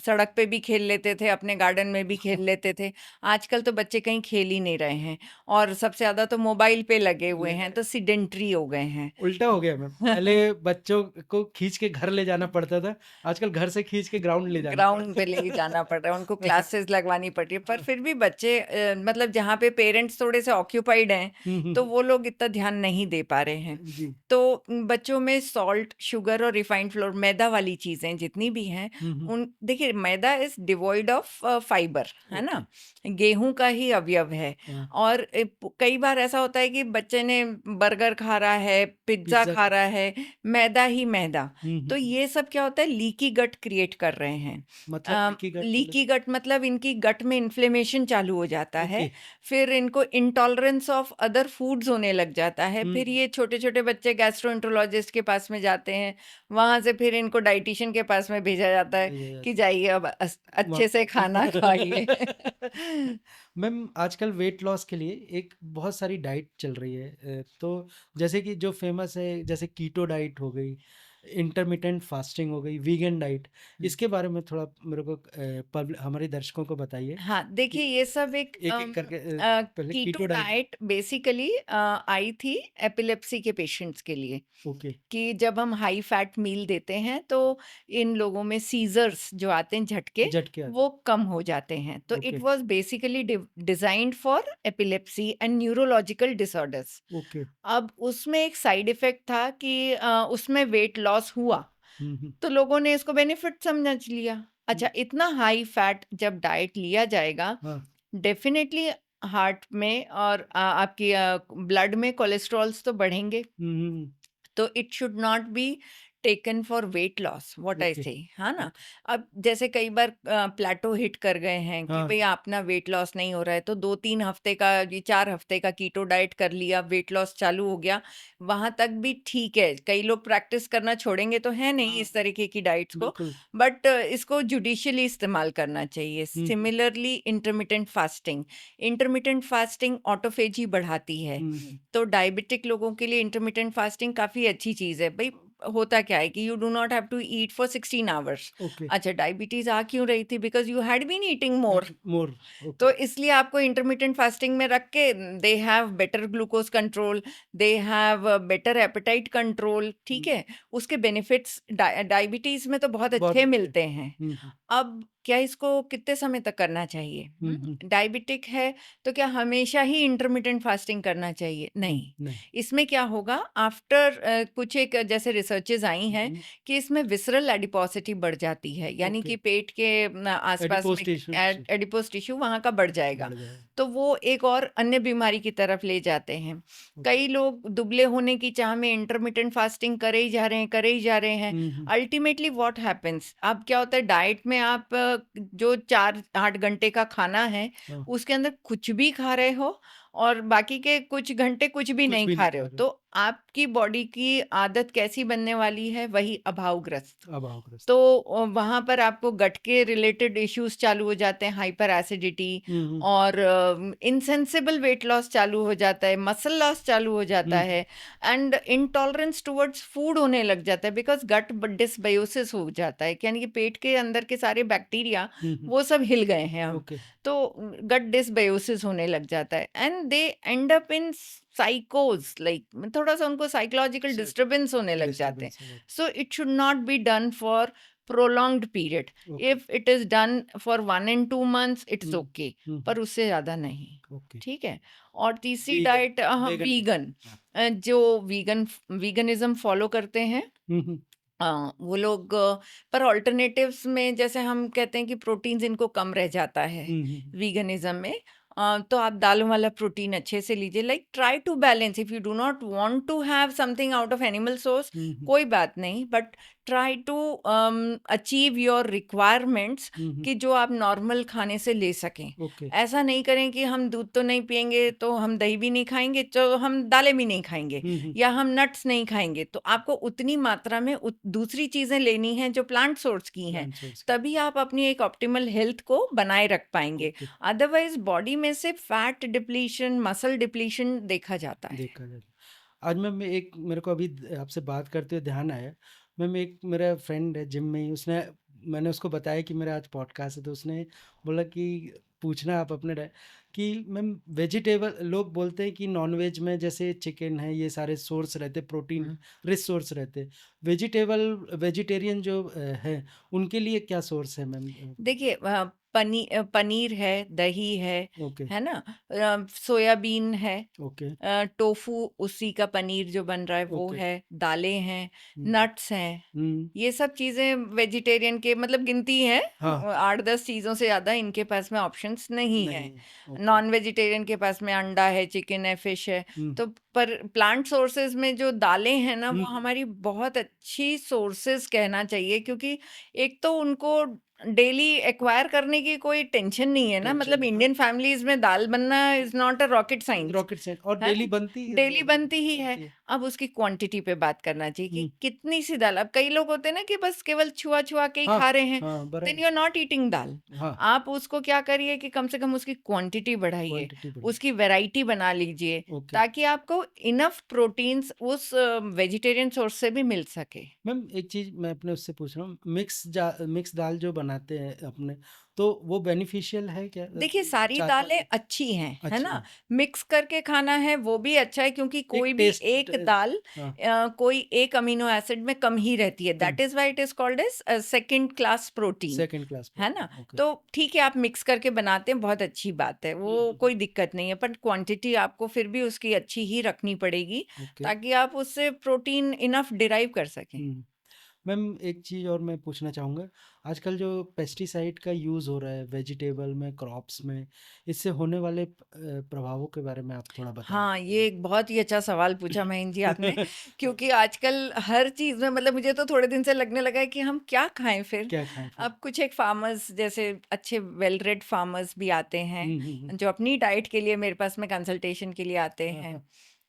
सड़क पे भी खेल लेते थे, अपने गार्डन में भी खेल लेते थे। आजकल तो बच्चे कहीं खेल ही नहीं रहे हैं और सबसे ज़्यादा तो मोबाइल पे लगे हुए हैं, तो सिडेंटरी हो गए हैं। उल्टा हो गया मैम। पहले बच्चों को खींच के घर ले जाना पड़ता था, आजकल घर से खींच के ग्राउंड ले जाना ग्राउंड पड़ता पे ले जाना पड़ रहा है, उनको है। क्लासेस लगवानी पड़ रही है, पर फिर भी बच्चे मतलब जहाँ पे पेरेंट्स थोड़े से ऑक्यूपाइड हैं, हुँ, हुँ, तो हुँ। वो लोग इतना ध्यान नहीं दे पा रहे हैं। जी। तो बच्चों में सॉल्ट, शुगर और रिफाइंड फ्लोर, मैदा वाली चीज़ें जितनी भी हैं, हुँ, हुँ। उन देखिए मैदा इज़ डिवॉइड ऑफ फाइबर, है ओके। ना? गेहूँ का ही अवयव है। हाँ, और कई बार ऐसा होता है कि बच्चे ने बर्गर खा रहा है, पिज़्ज़ा पिज़्ज़ा खा खा रहा है, मैदा ही मैदा। हुँ, तो हुँ, हुँ। ये सब क्या होता है, लीकी गट क्रिएट क्रिएट कर रहे हैं। मतलब लीकी गट मतलब इनकी गट में इन्फ्लेमेशन चालू हो जाता है, ओके। फिर इनको इंटॉलरेंस ऑफ अदर फूड्स होने लग जाता है, फिर ये छोटे छोटे बच्चे गैस्ट्रोएंटरोलॉजिस्ट के पास में जाते हैं, वहां से फिर इनको डाइटिशियन के पास में भेजा जाता है कि जाइए अब अच्छे से खाना खाइए। मैम आजकल वेट लॉस के लिए एक बहुत सारी डाइट चल रही है, तो जैसे कि जो फेमस है, जैसे कीटो डाइट हो गई, इंटरमिटेंट फास्टिंग हो गई, वीगन डाइट, इसके बारे में थोड़ा मेरे को हमारे दर्शकों को बताइए हाँ, देखिए कि ये सब एक एक करके पहले keto keto diet. Diet basically आई थी एपिलेप्सी के पेशेंट्स के लिए, ओके। कि जब हम हाई फैट मील देते हैं तो इन लोगों में सीजर्स जो आते हैं झटके, झटके आते वो कम हो जाते हैं। तो it okay. Was basically designed for epilepsy and neurological disorders. Okay. अब उसमें एक साइड इफेक्ट था कि उसमें वेट लॉस हुआ, हम्म। तो लोगों ने इसको बेनिफिट समझ लिया। अच्छा, इतना हाई फैट जब डाइट लिया जाएगा, हाँ। डेफिनेटली हार्ट में और आपकी ब्लड में कोलेस्ट्रॉल्स तो बढ़ेंगे, हम्म। तो it should not be taken for weight loss, what I okay. से, है ना। ओके। अब जैसे कई बार प्लेटो हिट कर गए हैं कि हाँ। भाई अपना वेट लॉस नहीं हो रहा है, तो 2-3 हफ्ते का, ये 4 हफ्ते का कीटो डाइट कर लिया, वेट लॉस चालू हो गया, वहां तक भी ठीक है। कई लोग प्रैक्टिस करना छोड़ेंगे तो है नहीं इस तरीके की डाइट्स को, बिल्कुल। बट इसको जुडिशियली इस्तेमाल करना चाहिए। सिमिलरली इंटरमिटेंट फास्टिंग ऑटोफेजी बढ़ाती है, तो डायबिटिक लोगों के लिए इंटरमिटेंट फास्टिंग काफी अच्छी चीज है। भाई होता क्या है कि you do not have to eat for 16 hours. Okay. अच्छा, डायबिटीज आ क्यों रही थी? Because you had been eating more. More. तो इसलिए आपको इंटरमिटेंट फास्टिंग में रख के they have better glucose control, they have better appetite control, ठीक है। उसके बेनिफिट्स डायबिटीज में तो बहुत बहुत अच्छे अच्छे। मिलते हैं। अब क्या इसको कितने समय तक करना चाहिए? डायबिटिक है तो क्या हमेशा ही इंटरमिटेंट फास्टिंग करना चाहिए? नहीं। नहीं। इसमें क्या होगा, आफ्टर कुछ एक जैसे रिसर्चेज आई हैं कि इसमें विसरल एडिपोसिटी बढ़ जाती है, यानी कि पेट के आसपास एडिपोज में टिश्यू एडिपोज टिश्यू वहां का बढ़ जाएगा, बढ़ जाए। तो वो एक और अन्य बीमारी की तरफ ले जाते हैं। कई लोग दुबले होने की चाह में इंटरमिटेंट फास्टिंग करे ही जा रहे हैं, करे ही जा रहे हैं। अल्टीमेटली व्हाट हैपेंस, अब क्या होता है, डाइट में आप जो 4-8 घंटे का खाना है उसके अंदर कुछ भी खा रहे हो और बाकी के कुछ घंटे कुछ भी नहीं खा रहे हो, तो आपकी बॉडी की आदत कैसी बनने वाली है? वही अभावग्रस्त। तो वहां पर आपको गट के रिलेटेड इश्यूज चालू हो जाते हैं, हाइपर एसिडिटी, और इनसेंसिबल वेट लॉस चालू हो जाता है, मसल लॉस चालू हो जाता है, एंड इंटॉलरेंस टुवर्ड्स फूड होने लग जाता है, बिकॉज गट डिसबायोसिस हो जाता है, यानी कि पेट के अंदर के सारे बैक्टीरिया वो सब हिल गए हैं अब। तो गट डिसबायोसिस होने लग जाता है and they end up in साइकोज, लाइक थोड़ा सा उनको साइकोलॉजिकल डिस्टर्बेंस होने लग जाते हैं। So it should not be done for prolonged period. If it is done for 1 and 2 months, it's okay, पर उससे ज्यादा नहीं। ठीक है। और तीसरी डाइट वीगन, जो वीगनिज्म फॉलो करते हैं वो लोग, पर ऑल्टरनेटिव्स में जैसे हम कहते हैं कि प्रोटीन्स इनको कम रह जाता है वीगनिज्म में, तो आप दालों वाला प्रोटीन अच्छे से लीजिए। Like try to balance, if you do not want to have something out of animal source, कोई बात नहीं, but try to achieve your requirements कि जो आप नॉर्मल खाने से ले सकें। ऐसा नहीं करें कि हम दूध तो नहीं पियेंगे तो हम दही भी नहीं खाएंगे, तो हम दालें भी नहीं खाएंगे, या हम नट्स नहीं खाएंगे। तो आपको उतनी मात्रा में दूसरी चीजें लेनी है जो प्लांट सोर्स की हैं, तभी आप अपनी एक ऑप्टिमल हेल्थ को बनाए रख पाएंगे। अदरवाइज बॉडी में से फैट डिप्लीशन, मसल डिप्लीशन देखा जाता है। आज मैं एक, मेरे को अभी आपसे बात करते हुए ध्यान आया, मैम एक मेरा फ्रेंड है जिम में ही, उसने, मैंने उसको बताया कि मेरा आज पॉडकास्ट है, तो उसने बोला कि पूछना आप अपने कि मैम वेजिटेबल, लोग बोलते हैं कि नॉनवेज में जैसे चिकन है, ये सारे सोर्स रहते, प्रोटीन रिच सोर्स रहते, वेजिटेरियन जो है उनके लिए क्या सोर्स है मैम? देखिए, पनीर है, दही है ना, सोयाबीन है, टोफू उसी का पनीर जो बन रहा है वो है, दालें हैं, नट्स हैं, ये सब चीजें वेजिटेरियन के मतलब गिनती है। 8-10 चीजों से ज्यादा इनके पास में ऑप्शंस नहीं है। नॉन वेजिटेरियन के पास में अंडा है, चिकन है, फिश है, तो पर प्लांट सोर्सेज में जो दालें हैं ना, वो हम्म, हमारी बहुत अच्छी सोर्सेज कहना चाहिए, क्योंकि एक तो उनको डेली एक्वायर करने की कोई टेंशन नहीं है ना, मतलब टेंशन इंडियन फैमिलीज में दाल बनना is not a rocket science, rocket science और है डेली ना, बनती है डेली बनती ही है। बनती है। अब उसकी क्वांटिटी पे बात करना चाहिए कि हम्म, कितनी सी दाल। अब कई लोग होते हैं ना कि बस केवल छुआ छुआ के ही हाँ खा रहे हैं, हाँ देन बराबर। यू आर नॉट ईटिंग दाल। हाँ आप उसको क्या करिए कि कम से कम उसकी क्वांटिटी बढ़ाइए, क्वांटिटी बढ़ी। उसकी वैरायटी बना लीजिए, ओके ताकि आपको इनफ प्रोटीन्स उस वेजिटेरियन सोर्स से भी मिल सके। मैम, एक चीज मैं अपने उससे पूछ रहा हूँ, मिक्स दाल जो बनाते हैं अपने, तो वो बेनिफिशियल है क्या? देखिए, सारी चार पांच दालें अच्छी हैं, है अच्छी ना? हैं। मिक्स करके खाना है वो भी अच्छा है, क्योंकि एक कोई भी टेस्ट। एक दाल हाँ कोई एक अमीनो एसिड में कम ही रहती है। कम। That is why it is called as second class protein, second class है ना? प्रोटीन। ओके। तो ठीक है, आप मिक्स करके बनाते हैं, बहुत अच्छी बात है, वो कोई दिक्कत नहीं है, पर क्वांटिटी आपको फिर भी उसकी अच्छी ही रखनी पड़ेगी, ओके। ताकि आप उससे प्रोटीन इनफ डिराइव कर सकें। मैम, एक चीज़ और मैं पूछना चाहूँगा, आजकल जो पेस्टिसाइड का यूज़ हो रहा है वेजिटेबल में, क्रॉप्स में, इससे होने वाले प्रभावों के बारे में आप थोड़ा बताएं। हाँ, ये एक बहुत ही अच्छा सवाल पूछा महेंद्र जी आपने, क्योंकि आजकल हर चीज़ में, मतलब मुझे तो थोड़े दिन से लगने लगा है कि हम क्या खाएँ फिर? क्या खाएं फिर? अब कुछ एक फार्मर्स जैसे अच्छे वेल रेड फार्मर्स भी आते हैं, हम्म। जो अपनी डाइट के लिए मेरे पास में कंसल्टेशन के लिए आते हाँ हैं।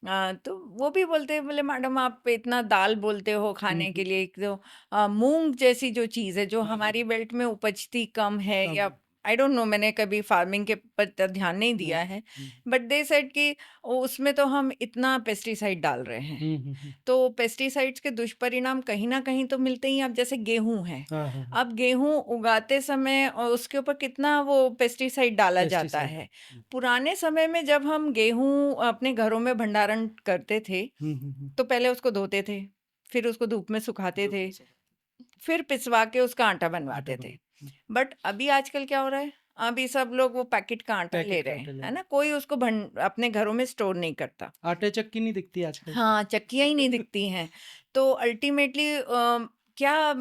हाँ। तो वो भी बोलते हैं, बोले मैडम आप इतना दाल बोलते हो खाने हम्म, के लिए, एक तो मूँग जैसी जो चीज़ है, जो हाँ हाँ, हमारी बेल्ट में उपजती कम है, कम या है। आई डोंट नो, मैंने कभी फार्मिंग के पर ध्यान नहीं दिया नहीं। है, बट दे सेड कि उसमें तो हम इतना पेस्टिसाइड डाल रहे हैं, हम्म। तो पेस्टिसाइड्स के दुष्परिणाम कहीं न कहीं तो मिलते ही हैं। अब जैसे गेहूँ है, हाँ हाँ हाँ। अब गेहूँ उगाते समय उसके ऊपर कितना वो पेस्टिसाइड डाला जाता पेस्टिसाइड। है। पुराने समय में जब हम गेहूँ अपने घरों में भंडारण करते थे, हम्म। तो पहले उसको धोते थे, फिर उसको धूप में सुखाते धूप थे, में सब फिर पिसवा के उसका आटा आटा बनवाते थे। बना। बट अभी आजकल क्या हो रहा है? अभी सब लोग वो पैकेट का आटा ले पैकेट का रहे हैं, आटा ले है रहे। ना? कोई उसको अपने घरों में स्टोर नहीं करता। आटे चक्की नहीं दिखती आजकल तो। हाँ, चक्कियाँ ही नहीं दिखती हैं। तो अल्टीमेटली क्या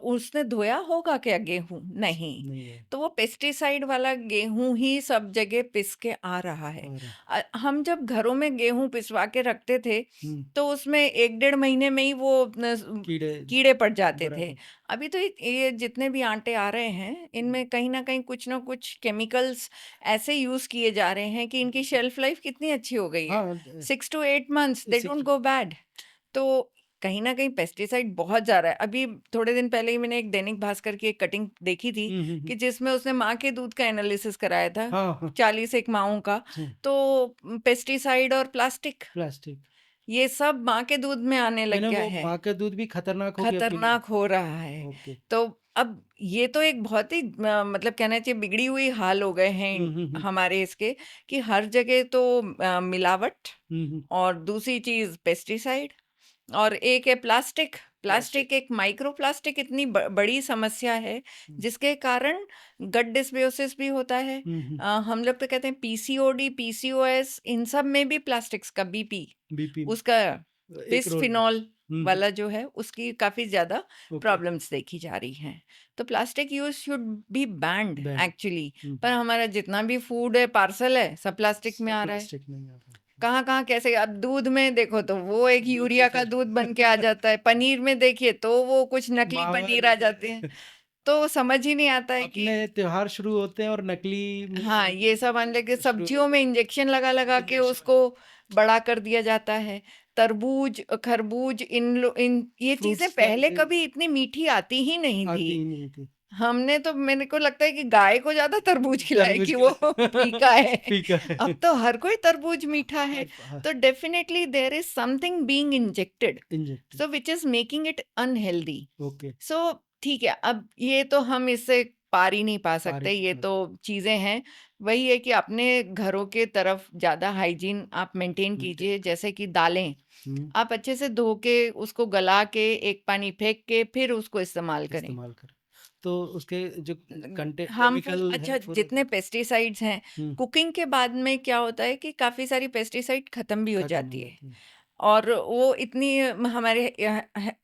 उसने धोया होगा क्या गेहूँ? नहीं। नहीं है। तो वो पेस्टिसाइड वाला गेहूँ ही सब जगह पिस के आ रहा है। और हम जब घरों में गेहूँ पिसवा के रखते थे, हम्म, तो उसमें 1 डेढ़ महीने में ही वो कीड़े कीड़े पड़ जाते थे। बराबर। अभी तो ये जितने भी आटे आ रहे हैं, इनमें कहीं न कहीं कुछ न कुछ केमिकल्स ऐसे यूज़ किए जा रहे हैं कि इनकी शेल्फ लाइफ कितनी अच्छी हो गई है। हाँ 6 to 8 months they don't six. Go bad. तो कहीं न कहीं पेस्टिसाइड बहुत जा रहा है। अभी थोड़े दिन पहले ही मैंने एक दैनिक भास्कर की एक कटिंग देखी थी, कि जिसमें उसने माँ के दूध का एनालिसिस कराया था, हाँ हाँ 40 एक माँओं का। तो पेस्टिसाइड और प्लास्टिक, प्लास्टिक। ये सब माँ के दूध में आने लग मैंने गया वो है। माँ का दूध भी खतरनाक हो गया पीना। खतरनाक हो रहा है। ओके। तो अब ये तो एक बहुत ही मतलब कहना चाहिए बिगड़ी हुई हाल हो गए हैं हम्म। हमारे इसके, कि हर जगह तो मिलावट, हम्म। और दूसरी चीज़ पेस्टिसाइड, और एक है प्लास्टिक। प्लास्टिक। प्लास्टिक, एक माइक्रो प्लास्टिक इतनी बड़ी समस्या है, जिसके कारण गट डिस्बियोसिस भी होता है। हम्म। हम लोग तो कहते हैं पीसीओडी, पीसीओएस, इन सब में भी प्लास्टिक्स का बीपी, बीपी। उसका एक रोल। बिस्फिनॉल वाला जो है, उसकी काफ़ी ज़्यादा ओके। प्रॉब्लम्स देखी जा रही हैं। तो plastic use should be banned banned. Actually, पर हमारा जितना भी फूड है, पार्सल है, सब प्लास्टिक में सब आ रहा है। प्लास्टिक में ही आता है। कहाँ-कहाँ कैसे, अब दूध में देखो तो वो एक दूध तो यूरिया का फिर दूध बन के आ जाता है, पनीर में देखिए तो वो कुछ नकली मावा पनीर आ जाते हैं, तो समझ ही नहीं आता है कि अपने त्योहार शुरू होते हैं और नकली हाँ, ये सब आने लगे। शुरू सब्जियों में इंजेक्शन लगा-लगा के इंजेक्शन उसको बड़ा कर दिया जाता है। तरबूज, खरबूज, इन ये चीज़ें फ्रूट्स का पहले कभी इतनी मीठी आती ही नहीं आती थी। ही नहीं थी। हमने तो, मेरे को लगता है कि गाय को ज़्यादा तरबूज खिलाए तरबूज कि वो खिलाया। फीका है। फीका है। अब तो हर कोई तरबूज मीठा है। हाँ, तो definitely there is something being injected, injected. So which is making it unhealthy. Okay. So ठीक है, अब ये तो हम इससे पार ही नहीं पा सकते, पारिक ये बस। तो चीज़ें हैं। वही है कि अपने घरों के तरफ ज़्यादा हाइजीन आप मेंटेन मेंटेन कीजिए, कर। जैसे कि दालें, हम्म। आप अच्छे से धो के उसको गला के एक पानी फेंक के फिर उसको इस्तेमाल करें। इस्तेमाल करें तो उसके जो कंटे हार्मफुल, केमिकल है अच्छा, पूरे। जितने पेस्टिसाइड्स हैं, हम्म। कुकिंग के बाद में क्या होता है कि काफ़ी सारी पेस्टिसाइड खत्म भी हो खत्म हो जाती है। जाती है। और वो इतनी हमारे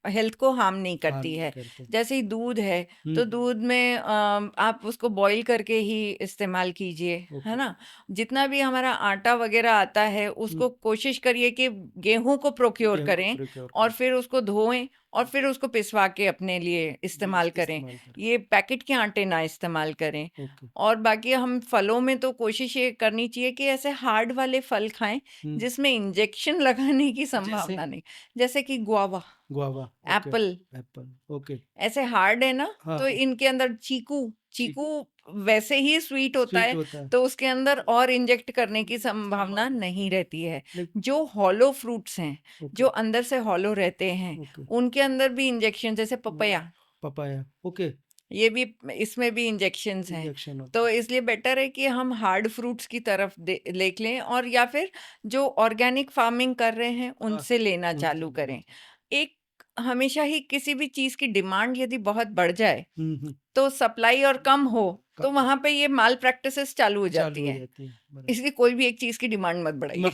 हेल्थ को हार्म नहीं हाँ करती नहीं है। करते। जैसे ही दूध है, तो दूध में आप उसको बॉईल करके ही इस्तेमाल कीजिए, है ओके। ना? जितना भी हमारा आटा वगैरह आता है, उसको कोशिश करिए कि गेहूं को प्रोक्योर गेहूं को करें प्रिक्योर और कर फिर उसको धोएं और फिर उसको पिसवा के अपने लिए इस्तेमाल करें। इस्तेमाल करें। ये पैकेट के आटे ना इस्तेमाल करें। ओके। और बाकी हम फलों में तो कोशिश ये करनी चाहिए कि ऐसे हार्ड वाले फल खाएं जिसमें इंजेक्शन लगाने की जैसे संभावना नहीं, जैसे कि guava, guava. Okay. Apple, Apple. Okay. ऐसे हार्ड है ना, हाँ तो हाँ। इनके अंदर चीकू, चीकू चीकू वैसे ही स्वीट होता स्वीट है, होता है। तो उसके अंदर और इंजेक्ट करने की संभावना संभावना नहीं रहती है। लाइक। जो हॉलो फ्रूट्स हैं, ओके। जो अंदर से हॉलो रहते हैं, ओके। उनके अंदर भी इंजेक्शन, जैसे पपया, पपाया। ओके। ये भी, इसमें भी इंजेक्शंस हैं। इंजेक्शन होता तो है। इसलिए बेटर है कि हम हार्ड फ्रूट्स की तरफ देख लें, और या फिर जो ऑर्गेनिक फार्मिंग कर रहे हैं हाँ उनसे लेना उनसे चालू लेना करें। चाहिए। एक, हमेशा ही किसी भी चीज की डिमांड यदि बहुत बढ़ जाए, हम्म। तो सप्लाई और कम हो, तो कम वहां पे ये माल प्रैक्टिसेस चालू हो चालू जाती हो है। जाती है बराबर। इसलिए कोई भी एक चीज की डिमांड मत बढ़ाइए।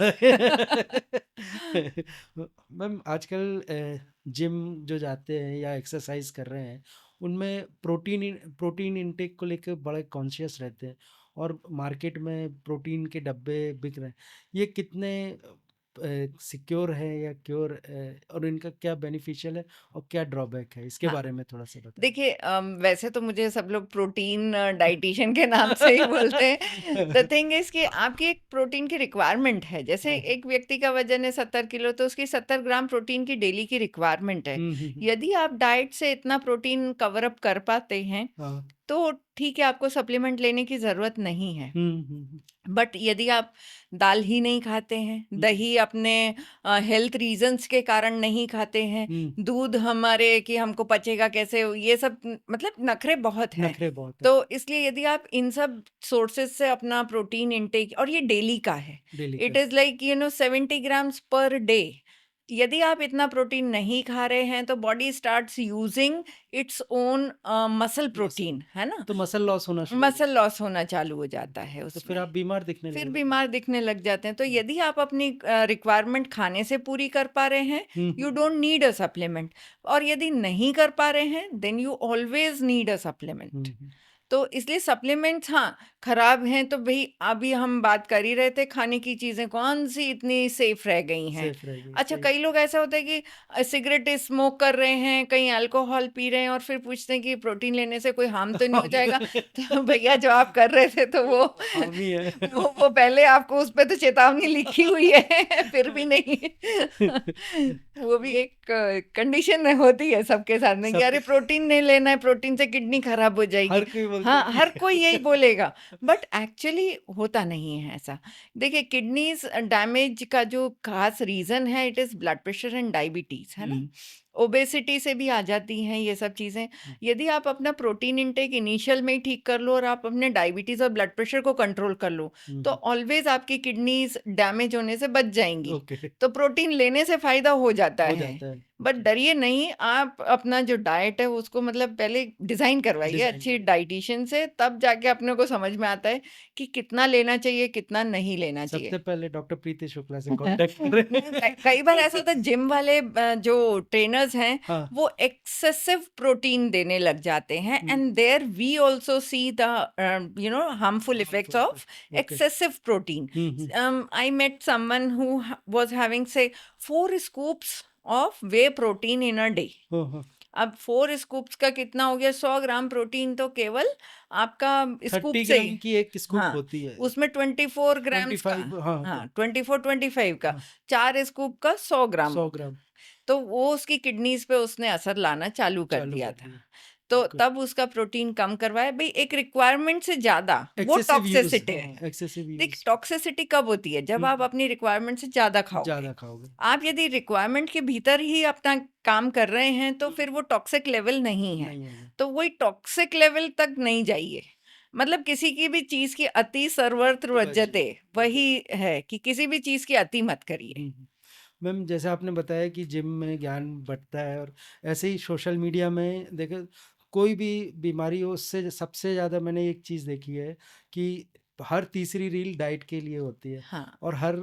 मैम आजकल जिम जो जाते हैं या एक्सरसाइज कर रहे हैं, उनमें प्रोटीन इनटेक को लेकर बड़े कॉन्शियस रहते हैं, और मार्केट में प्रोटीन के डब्बे बिक रहे हैं। ये कितने सिक्योर है या क्योर, और इनका क्या बेनिफिशियल है और क्या ड्रॉबैक है, इसके हाँ, बारे में थोड़ा सा बताएं। देखिए, वैसे तो मुझे सब लोग प्रोटीन डाइटिशियन के नाम से ही बोलते हैं। द थिंग इज कि आपकी एक प्रोटीन की रिक्वायरमेंट है। जैसे हाँ हाँ। एक व्यक्ति का वजन है 70 किलो, तो उसकी 70 ग्राम प्रोटीन की डेली की रिक्वायरमेंट है। हम्म। यदि आप डाइट से इतना प्रोटीन कवर अप कर पाते हैं, हाँ। तो ठीक है, आपको सप्लीमेंट लेने की जरूरत नहीं है। हम्म। बट यदि आप दाल ही नहीं खाते हैं, हम्म। दही अपने हेल्थ रीजंस के कारण नहीं खाते हैं, हम्म। दूध हमारे कि हमको पचेगा कैसे, ये सब मतलब नखरे बहुत हैं। नखरे बहुत है। तो इसलिए यदि आप इन सब सोर्सेज से अपना प्रोटीन इंटेक, और ये डेली का है, डेली का। It is like 70 grams per day. यदि आप इतना प्रोटीन नहीं खा रहे हैं, तो body starts using its own muscle muscle, protein, है ना? तो मसल लॉस होना शुरू हो मसल जाता लॉस होना चालू हो है। जाता है तो फिर उसमें, आप बीमार दिखने फिर लगेंगे। बीमार दिखने लग जाते हैं। तो यदि आप अपनी रिक्वायरमेंट खाने से पूरी कर पा रहे हैं, hmm. You don't need a supplement. और यदि नहीं कर पा रहे हैं, then you always need a supplement. हम्म। तो इसलिए सप्लीमेंट्स, हाँ, खराब हैं तो भाई, अभी हम बात कर ही रहे थे, खाने की चीजें कौन सी इतनी सेफ रह गई हैं। सेफ रहेगी अच्छा, सही। कई लोग ऐसा होता है कि सिगरेट स्मोक कर रहे हैं, कहीं अल्कोहल पी रहे हैं, और फिर पूछते हैं कि प्रोटीन लेने से कोई हार्म तो नहीं हो जाएगा। तो भैया, जो आप कर रहे थे, तो वो हम ही है। वो पहले आपको उस पे तो चेतावनी लिखी हुई है, फिर भी नहीं। वो भी एक कंडीशन होती है सबके साथ में, कि सबके अरे प्रोटीन नहीं लेना है, प्रोटीन से किडनी खराब हो जाएगी। हर कोई बोलता हाँ, है हर कोई यही कि बोलेगा, बट एक्चुअली होता नहीं है ऐसा। देखिए, किडनीज डैमेज का जो खास रीजन है, it is blood pressure and diabetes, है ना? हम्म। ओबेसिटी से भी आ जाती हैं ये सब चीज़ें। यदि आप अपना प्रोटीन इंटेक इनिशियल में ही ठीक कर लो, और आप अपने डायबिटीज़ और ब्लड प्रेशर को कंट्रोल कर लो, तो ऑलवेज आपकी किडनीज डैमेज होने से बच जाएंगी। ओके। तो प्रोटीन लेने से फायदा हो जाता हो है। जाता है। But okay. डरिए नहीं, आप अपना जो डाइट है उसको मतलब पहले डिजाइन करवाइए डिजाइन अच्छी कर। डाइटिशियन से, तब जाके अपने को समझ में आता है कि कितना लेना चाहिए, कितना नहीं लेना चाहिए। सबसे पहले डॉक्टर प्रीति शुक्ला से कांटेक्ट करें। कई बार ऐसा होता है, जिम वाले जो ट्रेनर्स हैं, हाँ। वो एक्सेसिव प्रोटीन देने लग जाते हैं, and there we also see the harmful effects harmful of effect. Okay. excessive protein. I met someone who was having, say, 4 scoops of whey protein in a day. हाँ हाँ। अब 4 स्कूप्स का कितना हो गया? 100 ग्राम प्रोटीन तो केवल आपका स्कूप 30 से ही। ग्राम की एक स्कूप हाँ, होती है। उसमें 24 ग्राम्स का, 25। हाँ हाँ, 24-25 का, हाँ। 4 स्कूप का 100 ग्राम। 100 ग्राम तो वो उसकी किडनीज पे उसने असर लाना चालू कर चालू दिया कर था। दिया। तो ओके। तब उसका प्रोटीन कम करवाया भाई, एक रिक्वायरमेंट से ज्यादा, वो एक्सेसिव यूज। टॉक्सिसिटी है। एक्सेसिव देख, यूज। टॉक्सिसिटी कब होती है? जब आप अपनी रिक्वायरमेंट से ज्यादा खाओगे। ज्यादा खाओगे। आप यदि रिक्वायरमेंट के भीतर ही अपना काम कर रहे हैं, तो फिर वो टॉक्सिक लेवल नहीं है। नहीं होगा। तो वही टॉक्सिक लेवल तक नहीं जाइए। मतलब किसी की भी चीज की अति सर्वत्र वर्जते, वही है कि किसी भी चीज की अति मत करिए। मैम जैसे आपने बताया कि जिम में ज्ञान बढ़ता है, और ऐसे ही सोशल मीडिया में देखो, कोई भी बीमारी हो, उससे सबसे ज़्यादा मैंने एक चीज़ देखी है कि हर तीसरी रील डाइट के लिए होती है, हाँ, और हर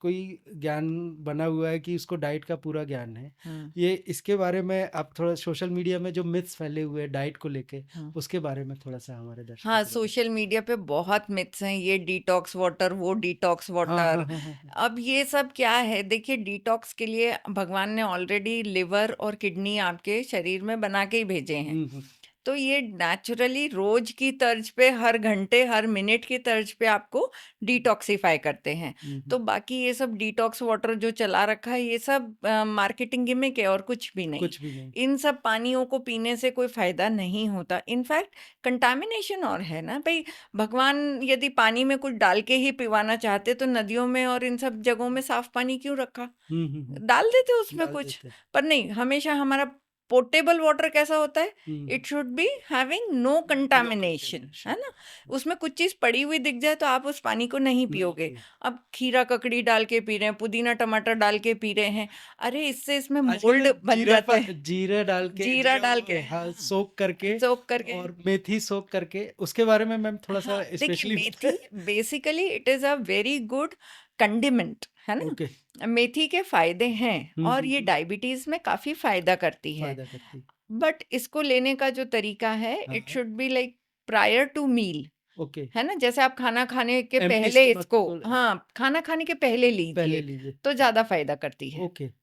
कोई ज्ञान बना हुआ है कि उसको डाइट का पूरा ज्ञान है। हाँ ये इसके बारे में आप थोड़ा सोशल मीडिया में जो मिथ्स फैले हुए हैं डाइट को लेके, हाँ उसके बारे में थोड़ा-सा हमारे दर्शकों हाँ को बताएँ? सोशल मीडिया पे बहुत मिथ्स हैं, ये डिटॉक्स वाटर, वो डिटॉक्स हाँ, वाटर। हाँ, हाँ, हाँ, हाँ। अब ये सब क्या है, देखिए डिटॉक्स के लिए भगवान ने ऑलरेडी लिवर और किडनी आपके शरीर में बना के ही भेजे हैं। हुँ, हुँ। तो ये नेचुरली रोज की तर्ज पे, हर घंटे हर मिनट की तर्ज पे आपको डिटॉक्सिफाई करते हैं। हुँ, हुँ। तो बाकी ये सब डिटॉक्स वाटर जो चला रखा है, ये सब मार्केटिंग गिमिक है और कुछ भी नहीं। कुछ भी नहीं। इन सब पानियों को पीने से कोई फायदा नहीं होता। इनफैक्ट कंटामिनेशन और है ना भाई, भगवान यदि पानी में कुछ डाल के ही पिवाना चाहते तो नदियों में और इन सब जगहों में साफ पानी क्यों रखा? हुँ, हुँ, हुँ। डाल देते उसमें डाल कुछ। देते हैं। पर नहीं, हमेशा हमारा पोर्टेबल वाटर कैसा होता है, हुँ, it should be having no no contamination, contamination. है ना? उसमें कुछ चीज पड़ी हुई दिख जाए तो आप उस पानी को नहीं नहीं पियोगे। पिए। अब खीरा ककड़ी डाल के पी रहे हैं, पुदीना टमाटर डाल के पी रहे हैं, अरे इससे इसमें आजकल तो मोल्ड बन जाता है। जीरा डाल के जीरा डाल के, हाँ, हाँ, सोक करके सोक करके। और मेथी सोक करके, उसके बारे में मैम थोड़ा-सा हाँ, देखिए स्पेशली मेथी basically it is a very good condiment, है ना? ओके। मेथी के फायदे हैं हुँ, और हुँ, ये हुँ। डायबिटीज में काफी फायदा करती है। फ़ायदा करती। बट इसको लेने का जो तरीका है, हाँ, इट हाँ। Should be like prior to meal, okay. है ना? जैसे आप खाना खाने के एम्प्टी पहले स्टमक इसको, को हाँ, खाना खाने के पहले पहले लीजिए लीजिए। तो ज्यादा फायदा करती है। ओके।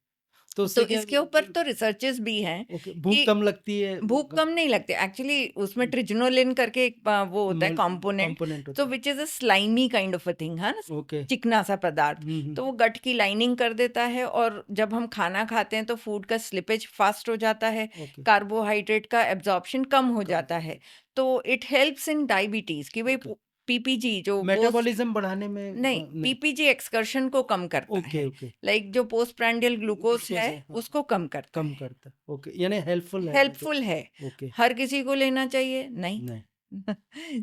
तो तो उससे क्या इसके ऊपर तो रिसर्चेस भी हैं ओके, भूख कि कम लगती है भूख कम नहीं लगती एक्चुअली। उसमें ट्रिजनोलिन करके एक वो होता है मल कंपोनेंट, कंपोनेंट तो होता है। Which is a slimy kind of a thing, है ना? ओके। चिकना सा पदार्थ। हुँ, हुँ। तो वो गट की लाइनिंग कर देता है और जब हम खाना खाते हैं तो फूड का स्लिपेज फास्ट हो जाता है, ओके। कार्बोहाइड्रेट का एब्जॉर्प्शन कम हो कम जाता है। तो इट हेल्प्स इन डायबिटीज कि भाई ओके। पीपीजी जो पोस्ट, मेटाबॉलिज्म बढ़ाने में नहीं, नहीं। पीपीजी एक्सकर्शन को कम करता ओके, है। ओके। लाइक जो पोस्ट प्रांडियल ग्लूकोज ग्लूकोज़ है है, हाँ, उसको कम करता कम है। करता है। ओके, यानी हेल्पफुल है मेरे हेल्पफुल है। ओके, हर किसी को लेना चाहिए? नहीं। नहीं,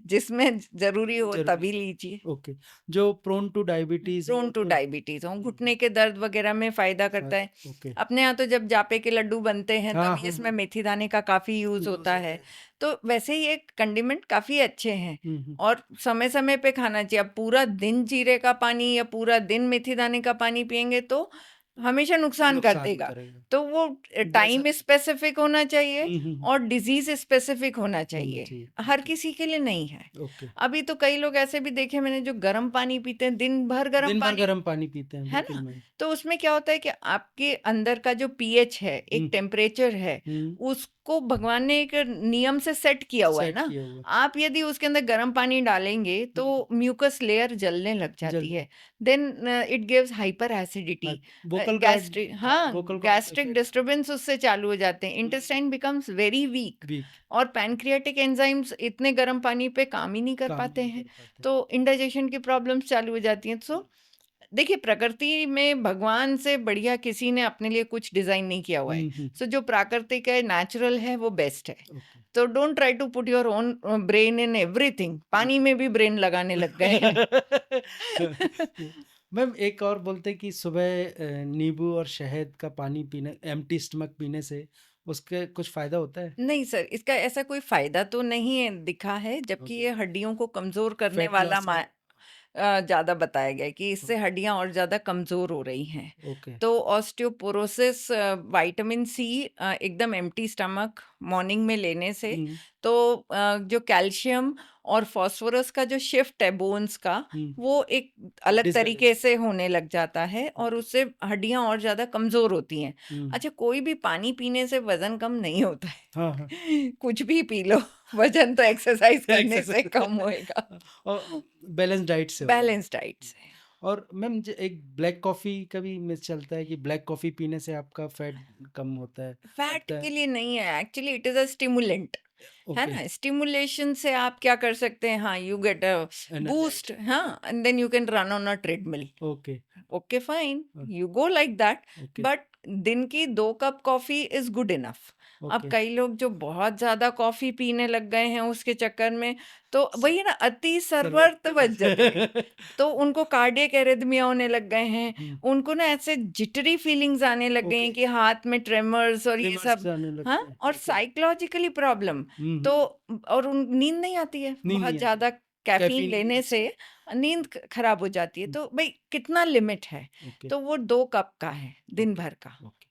जिसमें ज़रूरी हो ज़रूरी तभी लीजिए। ओके। जो प्रोन टू डायबिटीज़ प्रोन हो टू तो डायबिटीज़ हो, घुटने के दर्द वगैरह में फ़ायदा करता है। ओके। अपने यहाँ तो जब जापे के लड्डू बनते हैं हाँ, तभी हाँ, इसमें हाँ। मेथी दाने का काफ़ी यूज़ यूज़ होता होता है। है। तो वैसे ही ये कंडीमेंट काफ़ी अच्छे हैं हुँ, हुँ। और समय-समय पे खाना चाहिए। अब पूरा दिन जीरे का पानी या पूरा दिन मेथी दाने का पानी पिएँगे तो हमेशा नुकसान कर नुकसान देगा। करेगा। तो वो जैसा टाइम स्पेसिफिक होना चाहिए हुँ, हुँ, हुँ। और डिज़ीज़ स्पेसिफिक होना होना चाहिए। चाहिए। हर ओके, किसी के लिए नहीं है। ओके। अभी तो कई लोग ऐसे भी देखे मैंने जो गर्म पानी पीते हैं, दिन भर गर्म दिन भर पानी, गर्म पानी पीते हैं, है बिल्कुल ना? मैम। तो उसमें क्या होता है कि आपके अंदर का जो पीएच है, हुँ, एक टेम्परेचर है, हुँ। उसको भगवान ने एक नियम से सेट किया हुआ है सेट ना। किया हुआ। आप यदि उसके अंदर गर्म पानी डालेंगे तो हुँ, म्यूकस लेयर जलने लग जाती जल्दी है। देन इट गिव्स हाइपर हाँ, एसिडिटी, वोकल कॉर्ड गैस्ट्रिक, हाँ, हाँ, vocal cord gastric effect disturbance उससे चालू हो जाते हैं। हुँ, intestine becomes very weak weak और पैनक्रियाटिक एंजाइम्स इतने गर्म पानी पे काम ही नहीं कर काम पाते नहीं हैं। कर पाते। तो इंडाइजेशन की प्रॉब्लम्स चालू हो जाती हैं। सो देखिए, प्रकृति में भगवान से बढ़िया किसी ने अपने लिए कुछ डिजाइन नहीं किया हुआ है। हुँ, हुँ। सो जो प्राकृतिक है, नेचुरल है, वो बेस्ट है। ओके। तो don't try to put your own brain in everything. पानी में भी ब्रेन लगाने लग गए हैं। मैम एक और बोलते हैं कि सुबह नींबू और शहद का पानी पीने एम्प्टी स्टमक पीने से उसके कुछ फ़ायदा होता है? नहीं सर, इसका ऐसा कोई फायदा तो नहीं है दिखा है, जबकि ओके, ये हड्डियों को कमजोर करने फैट वाला लॉस का ज़्यादा बताया गया है कि ओ इससे हड्डियां और ज़्यादा कमज़ोर हो रही हैं। ओके। तो ऑस्टियोपोरोसिस, विटामिन सी एकदम एम्प्टी स्टमक मॉर्निंग में लेने से, हुँ, तो जो कैल्शियम और फास्फोरस का जो शिफ्ट है बोन्स का, हुँ, वो एक अलग तरीके डिसबैलेंस से होने लग जाता है और ओके। उससे हड्डियां और ज़्यादा कमज़ोर होती हैं। हुँ, अच्छा, कोई भी पानी पीने से वज़न कम नहीं होता है। हाँ, हाँ। कुछ भी पी लो, वज़न तो एक्सरसाइज करने से कम होएगा। एक्सरसाइज़ और बैलेंस डाइट से होगा। बैलेंस डाइट से। और मैम एक ब्लैक कॉफ़ी का भी मिथ चलता है कि ब्लैक कॉफ़ी पीने से आपका फैट कम होता है, फैट घटता के है। लिए नहीं है, actually it is a stimulant, है ओके, ना? स्टिमुलेशन से आप क्या कर सकते हैं, हाँ, you get a energized boost, हाँ, and then you can run on a treadmill. Okay, okay fine, oh you go like that. Okay, but दिन की 2 cup coffee is good enough. अब ओके। कई लोग जो बहुत ज्यादा कॉफी पीने लग गए हैं उसके चक्कर में, तो स वही ना, अति सर्वर्थ सर्वत्र वर्जते, तो उनको कार्डियक एरिथमिया होने लग गए हैं। हुँ, उनको ना ऐसे जिटरी फीलिंग्स आने लग गई ओके, हैं कि हाथ में ट्रेमर्स और ये ट्रिमर्स सब, आने हाँ, लगते हैं। और ओके। Psychologically problem. हुँ, तो हुँ। और नींद नहीं आती है नींद बहुत नहीं आती। ज्यादा कैफीन कैफ़ीन लेने से। नींद खराब हो जाती है। तो भाई कितना लिमिट है? ओके, तो वो 2 कप का है दिन ओके, भर का। ओके।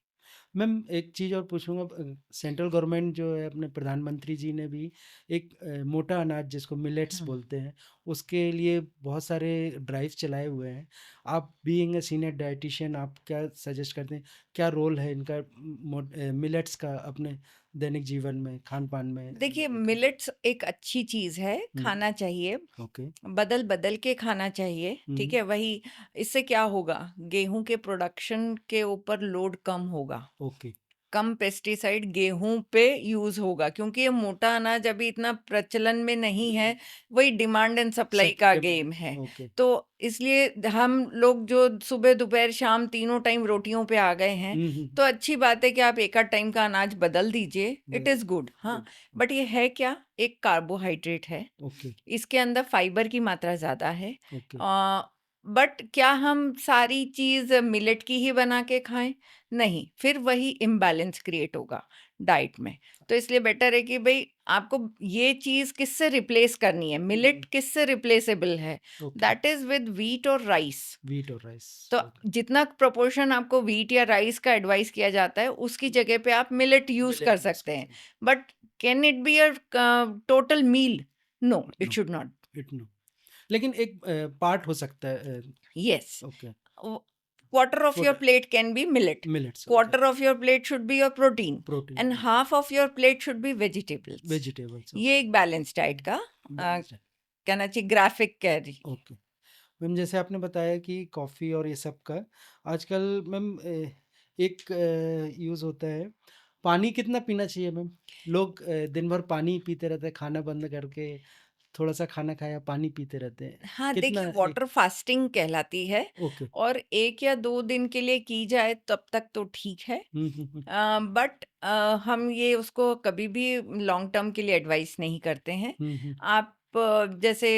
मैम एक चीज़ और पूछूँगा, सेंट्रल गवर्नमेंट जो है अपने प्रधानमंत्री जी ने भी एक मोटा अनाज जिसको मिलेट्स हुँ। बोलते हैं, उसके लिए बहुत सारे ड्राइव चलाए हुए हैं। आप बीइंग अ सीनियर डायटीशियन आप क्या सजेस्ट करते हैं? क्या रोल है इनका मिलेट्स का अपने दैनिक जीवन में, खान-पान में देखिए लोगों के? मिलेट्स एक अच्छी चीज़ है, हुँ, खाना चाहिए, ओके। बदल-बदल के खाना चाहिए, ठीक हुँ, है? वही इससे क्या होगा, गेहूँ के प्रोडक्शन के ऊपर लोड कम होगा। ओके। कम पेस्टिसाइड गेहूं पे यूज होगा क्योंकि ये मोटा अनाज अभी इतना प्रचलन में नहीं है। वही डिमांड एंड सप्लाई का गेम है। ओके। तो इसलिए हम लोग जो सुबह दोपहर शाम तीनों टाइम रोटियों पे आ गए हैं, हुँ, हुँ, तो अच्छी बात है कि आप एक आध टाइम का अनाज बदल दीजिए, इट बदल इज गुड। हाँ, गुड, बट ये है क्या, एक कार्बोहाइड्रेट है, ओके, इसके अंदर फाइबर की मात्रा ज़्यादा है। ओके, बट क्या हम सारी चीज़ मिलेट की ही बना के खाएं? नहीं, फिर वही इम्बैलेंस क्रिएट होगा डाइट में। तो इसलिए बेटर है कि भई आपको ये चीज़ किससे रिप्लेस करनी है, हुँ, मिलेट हुँ, किससे रिप्लेसेबल है, okay, that is with wheat और राइस। व्हीट और राइस, तो ओके, जितना प्रोपोर्शन आपको व्हीट या राइस का एडवाइस किया जाता है, उसकी जगह पे आप मिलेट यूज़ कर मिलेट यूज़ सकते हैं। करते हैं। But can it be a total meal? No, it no, should not. It no, लेकिन एक पार्ट हो सकता है Yes. Okay, Quarter of your food plate can be millet. Millets, okay, Quarter of your plate should be your protein. Protein, And okay, half of your plate should be vegetables. Vegetables, ये okay, एक balance diet का balanced है, कहना चाहिए graphic कह रही। Okay. Ma'am जैसे आपने बताया कि कॉफ़ी और ये सब का आजकल मैम एक यूज़ होता है, पानी कितना पीना चाहिए मैम? लोग दिन भर पानी पीते रहते हैं, खाना बंद करके थोड़ा-सा खाना खाया, पानी पीते रहते हैं। हाँ, कितना देखिए एक वाटर फास्टिंग कहलाती है ओके। और 1 या 2 दिन के लिए की जाए तब तक तो ठीक है। हुँ, हुँ, हुँ। बट हम ये उसको कभी भी लॉन्ग टर्म के लिए एडवाइस नहीं करते हैं। हुँ, हुँ। आप जैसे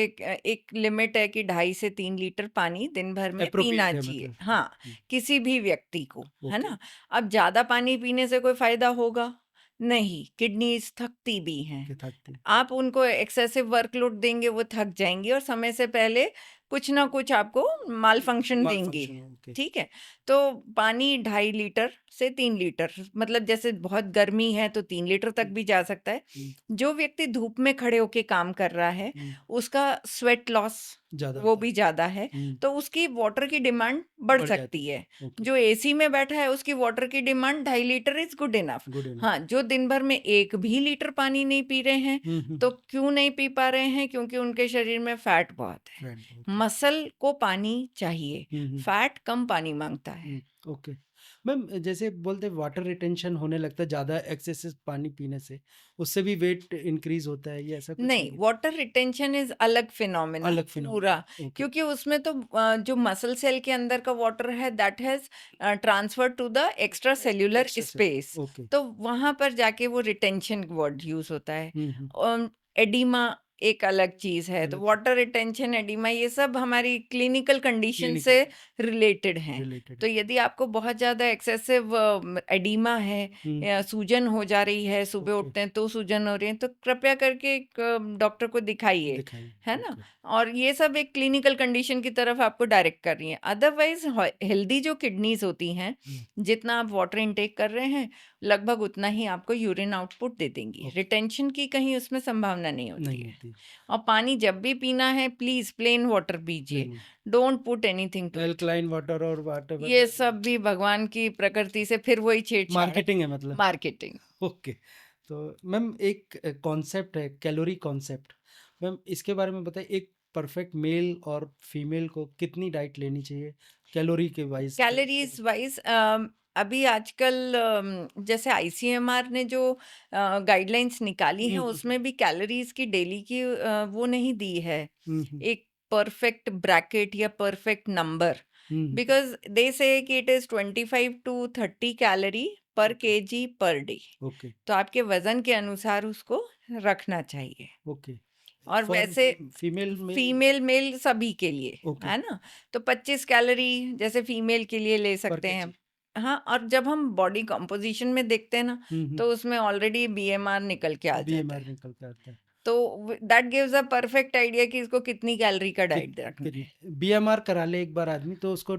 एक लिमिट है कि 2.5 से 3 लीटर पानी दिन भर में पीना एप्रोप्रिएट है चाहिए। मतलब। हाँ, हुँ, किसी भी व्यक्ति को, है ओके, ना? अब ज़्यादा पानी पीने से कोई फ़ायदा होगा? नहीं, किडनीज़ थकती भी हैं। के थकते आप उनको एक्सेसिव वर्कलोड देंगे, वो थक जाएँगी और समय से पहले कुछ ना कुछ आपको माल फंक्शन माल देंगी, फंक्शन ओके। ठीक है? तो पानी 2.5 लीटर से 3 लीटर, मतलब जैसे बहुत गर्मी है तो 3 लीटर तक हुँ, भी जा सकता है। हुँ, जो व्यक्ति धूप में खड़े होके काम कर रहा है, हुँ, उसका स्वेट लॉस ज़्यादा वो होता है। भी ज़्यादा है, हुँ, तो उसकी वाटर की डिमांड बढ़ बढ़ जाती सकती है। है। ओके, जो एसी में बैठा है, उसकी वाटर की demand 2.5 litre is good enough. Good enough. हाँ, जो दिन भर में 1 भी लीटर पानी नहीं पी रहे हैं, हुँ, हुँ, तो हुँ। क्यों नहीं पी पा रहे हैं? क्योंकि उनके शरीर में फैट बहुत है। फैट बहुत है। मसल को पानी चाहिए, हुँ, हुँ, फैट कम पानी माँगता है। हुँ, ओके। मैम जैसे बोलते हैं वाटर रिटेंशन होने लगता है ज़्यादा एक्सेसिव पानी पीने से, उससे भी वेट इंक्रीज़ होता है, ये ऐसा कुछ नहीं, नहीं है? वाटर रिटेंशन इज़ अलग फिनोमेना अलग पूरा, फिनोमेना ओके, क्योंकि उसमें तो जो मसल सेल के अंदर का वाटर है that has transferred to the extra cellular extra space. Cell okay. तो वहाँ पर जाके वो रिटेंशन वर्ड यूज़ होता है। हुँ, हुँ, एडिमा एक अलग चीज़ है, तो अलग चीज़ वाटर रिटेंशन, एडिमा ये सब हमारी क्लिनिकल कंडीशन क्लिनिकल से रिलेटेड हैं। रिलेटेड तो है। यदि आपको बहुत ज़्यादा एक्सेसिव एडिमा है हुँ, या सूजन हो जा रही है, सुबह ओके, उठते हैं तो सूजन हो रही है, तो कृपया करके एक डॉक्टर को दिखाइए, दिखाइए, है ना? ओके। और ये सब एक क्लिनिकल कंडीशन की तरफ आपको डायरेक्ट कर रही हैं। अदरवाइज़ हेल्दी जो किडनीज़ होती हैं, हुँ, जितना आप वाटर इनटेक कर रहे हैं, लगभग उतना ही आपको यूरिन आउटपुट दे देंगी। ओके, रिटेंशन की कहीं उसमें संभावना नहीं होती नहीं है। होती, और पानी जब भी पीना है, प्लीज़ प्लेन वाटर पीजिए, plain don't put anything to it. Alkaline water और व्हाटएवर ये सब भी भगवान की प्रकृति से फिर वही छेड़छाड़, मार्केटिंग है मतलब। मार्केटिंग। ओके, तो मैम एक कॉन्सेप्ट है कैलोरी कॉन्सेप्ट, मैम इसके बारे में बताइए एक परफेक्ट मेल और फीमेल को कितनी डाइट लेनी चाहिए कैलोरी के वाइज कैलोरीज़ वाइज़ अभी आजकल जैसे आईसीएमआर ने जो गाइडलाइंस निकाली हैं, उसमें भी कैलोरीज़ की डेली की वो नहीं दी है, हुँ, हुँ, एक परफेक्ट ब्रैकेट या perfect number. Hmm, because they से कि इट इज़ 25 टू 30 कैलोरी पर okay, KG per day. Okay, तो आपके वज़न के अनुसार उसको रखना चाहिए। ओके, और फॉर वैसे फीमेल मेल फीमेल मेल सभी के लिए, ओके, है ना? तो 25 कैलोरी जैसे फीमेल के लिए ले पर सकते हैं। केजी हाँ, और जब हम बॉडी कंपोज़िशन में देखते हैं ना, हुँ, हुँ, तो उसमें ऑलरेडी बीएमआर निकल के आ जाता बीएमआर है। निकल के आता है। तो that gives a perfect idea कि इसको कितनी कैलोरी का डाइट रखना है। बीएमआर करा ले एक बार आदमी तो उसको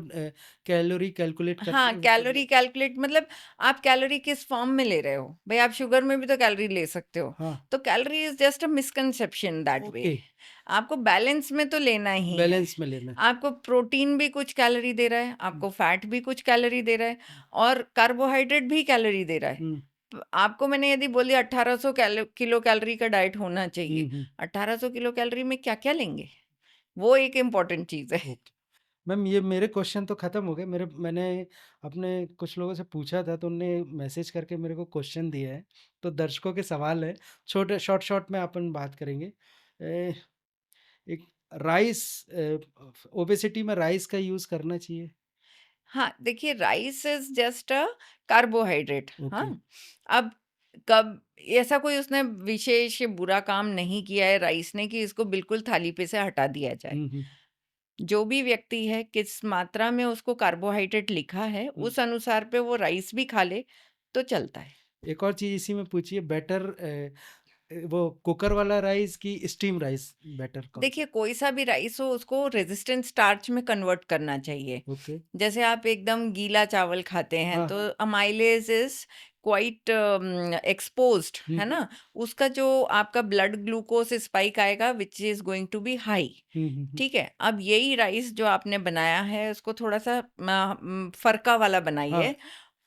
कैलोरी कैलकुलेट हाँ, करके कैलोरी कैलकुलेट मतलब आप कैलोरी किस फॉर्म में ले रहे हो? भाई आप शुगर में भी तो कैलोरी ले सकते हो। हाँ तो calorie is just a misconception that way. Okay आपको बैलेंस में तो लेना ही है। बैलेंस में लेना है आपको प्रोटीन भी कुछ कैलोरी दे रहा है, आपको फैट भी कुछ कैलोरी दे रहा है और कार्बोहाइड्रेट भी कैलोरी दे रहा है। आपको मैंने यदि बोली 1800 किलो कैलोरी का डाइट होना चाहिए, 1800 किलो कैलोरी में क्या-क्या लेंगे? वो एक इम्पोर्टेंट चीज़ है। ओके मैम ये मेरे क्वेश्चन तो ख़त्म हो गए मैंने अपने कुछ लोगों से पूछा था तो उनने मैसेज करके मेरे को क्वेश्चन दिया है तो दर्शकों के सवाल है छोटे शॉर्ट में अपन बात करेंगे एक राइस ओबेसिटी में राइस का यूज़ करना चाहिए हाँ, देखिए rice is just a carbohydrate. Okay हाँ, अब कब ऐसा कोई उसने विशेष बुरा काम नहीं किया है राइस ने कि इसको बिल्कुल थाली पे से हटा दिया जाए। जो भी व्यक्ति है किस मात्रा में उसको कार्बोहाइड्रेट लिखा है उस अनुसार पे वो राइस भी खा ले तो चलता है। एक और चीज़ इसी में पूछिए बेटर वो कुकर वाला राइस की स्टीम राइस बेटर कौन सा देखिए कोई सा भी राइस हो उसको रेजिस्टेंट स्टार्च में कन्वर्ट करना चाहिए। ओके जैसे आप एकदम गीला चावल खाते हैं हाँ तो अमाइलेज इज क्वाइट एक्सपोज्ड है ना, उसका जो आपका ब्लड ग्लूकोज स्पाइक आएगा which is going to be high. ठीक है, अब यही राइस जो आपने बनाया है उसको थोड़ा सा फरका वाला हाँ बनाइए।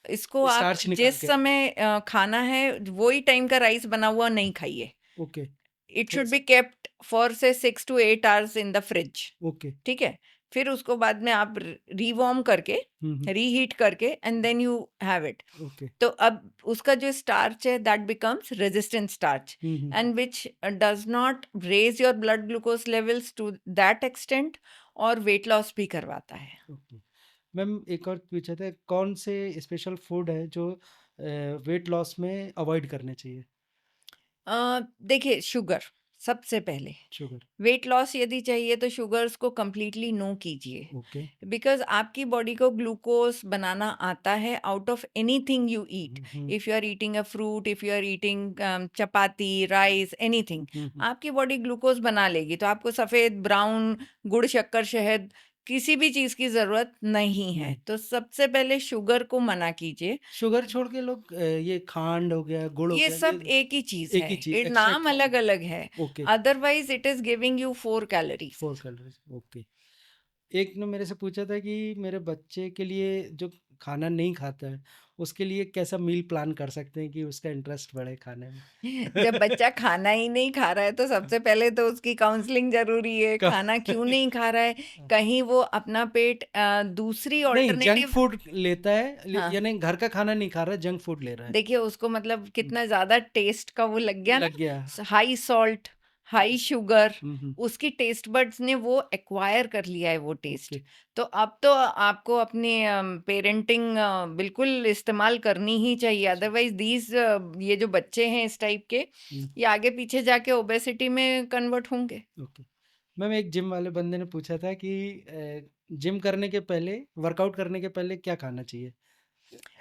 इसको आप स्टार्च निकाल जिस के समय खाना है वही टाइम का राइस बना हुआ नहीं खाइए। ओके इट थोड़ा शुड बी सा केप्ट फॉर से 6 to 8 hours in the fridge. Okay ठीक है, फिर उसको बाद में आप रीवॉर्म करके रीहीट करके and then you have it. Okay तो अब उसका जो स्टार्च है that becomes resistant starch and which does not raise your blood glucose levels to that extent और वेट लॉस भी करवाता है। ओके मैम एक और पूछा था कौन से स्पेशल फूड है जो वेट लॉस में अवॉइड करने चाहिए देखिए शुगर सबसे पहले, शुगर वेट लॉस यदि चाहिए तो शुगर्स को कंप्लीटली नो कीजिए ओके बिकॉज आपकी बॉडी को ग्लूकोज बनाना आता है out of anything you eat. If you are eating a fruit, if you are eating chapati, rice, anything, आपकी बॉडी ग्लूकोज बना लेगी। तो आपको सफ़ेद, ब्राउन, गुड़, शक्कर, शहद किसी भी चीज़ की ज़रूरत नहीं है। तो सबसे पहले शुगर को मना कीजिए। शुगर छोड़ के लोग ये खांड हो गया गुड़ हो ये गया सब ये एक ही चीज़ एक है, ही चीज एक्सट्रैक्ट नाम फॉर्म अलग-अलग है। Okay otherwise it is giving you 4 calories. 4 calories okay एक ने मेरे से पूछा था कि मेरे बच्चे के लिए जो खाना नहीं खाता है उसके लिए कैसा मील प्लान कर सकते हैं कि उसका इंटरेस्ट बढ़े खाने में जब बच्चा खाना ही नहीं खा रहा है तो सबसे पहले तो उसकी काउंसलिंग ज़रूरी है। का- खाना क्यों नहीं खा रहा है? कहीं वो अपना पेट दूसरी नहीं जंक ऑल्टरनेटिव। फूड लेता है हाँ, यानी घर का खाना नहीं खा रहा है जंक फूड ले रहा है देखिए उसको मतलब कितना ज़्यादा टेस्ट का वो लग गया ना, लग गया हाई सॉल्ट, हाई शुगर, हम्म उसकी टेस्ट बड्स ने वो एक्वायर कर लिया है वो टेस्ट। ओके तो अब तो आपको अपनी पेरेंटिंग बिल्कुल इस्तेमाल करनी ही चाहिए। अदरवाइज दीज ये जो बच्चे हैं इस टाइप के, ये आगे पीछे जाके ओबेसिटी में कन्वर्ट होंगे। ओके मैम एक जिम वाले बंदे ने पूछा था कि जिम करने के पहले वर्कआउट करने के पहले क्या खाना चाहिए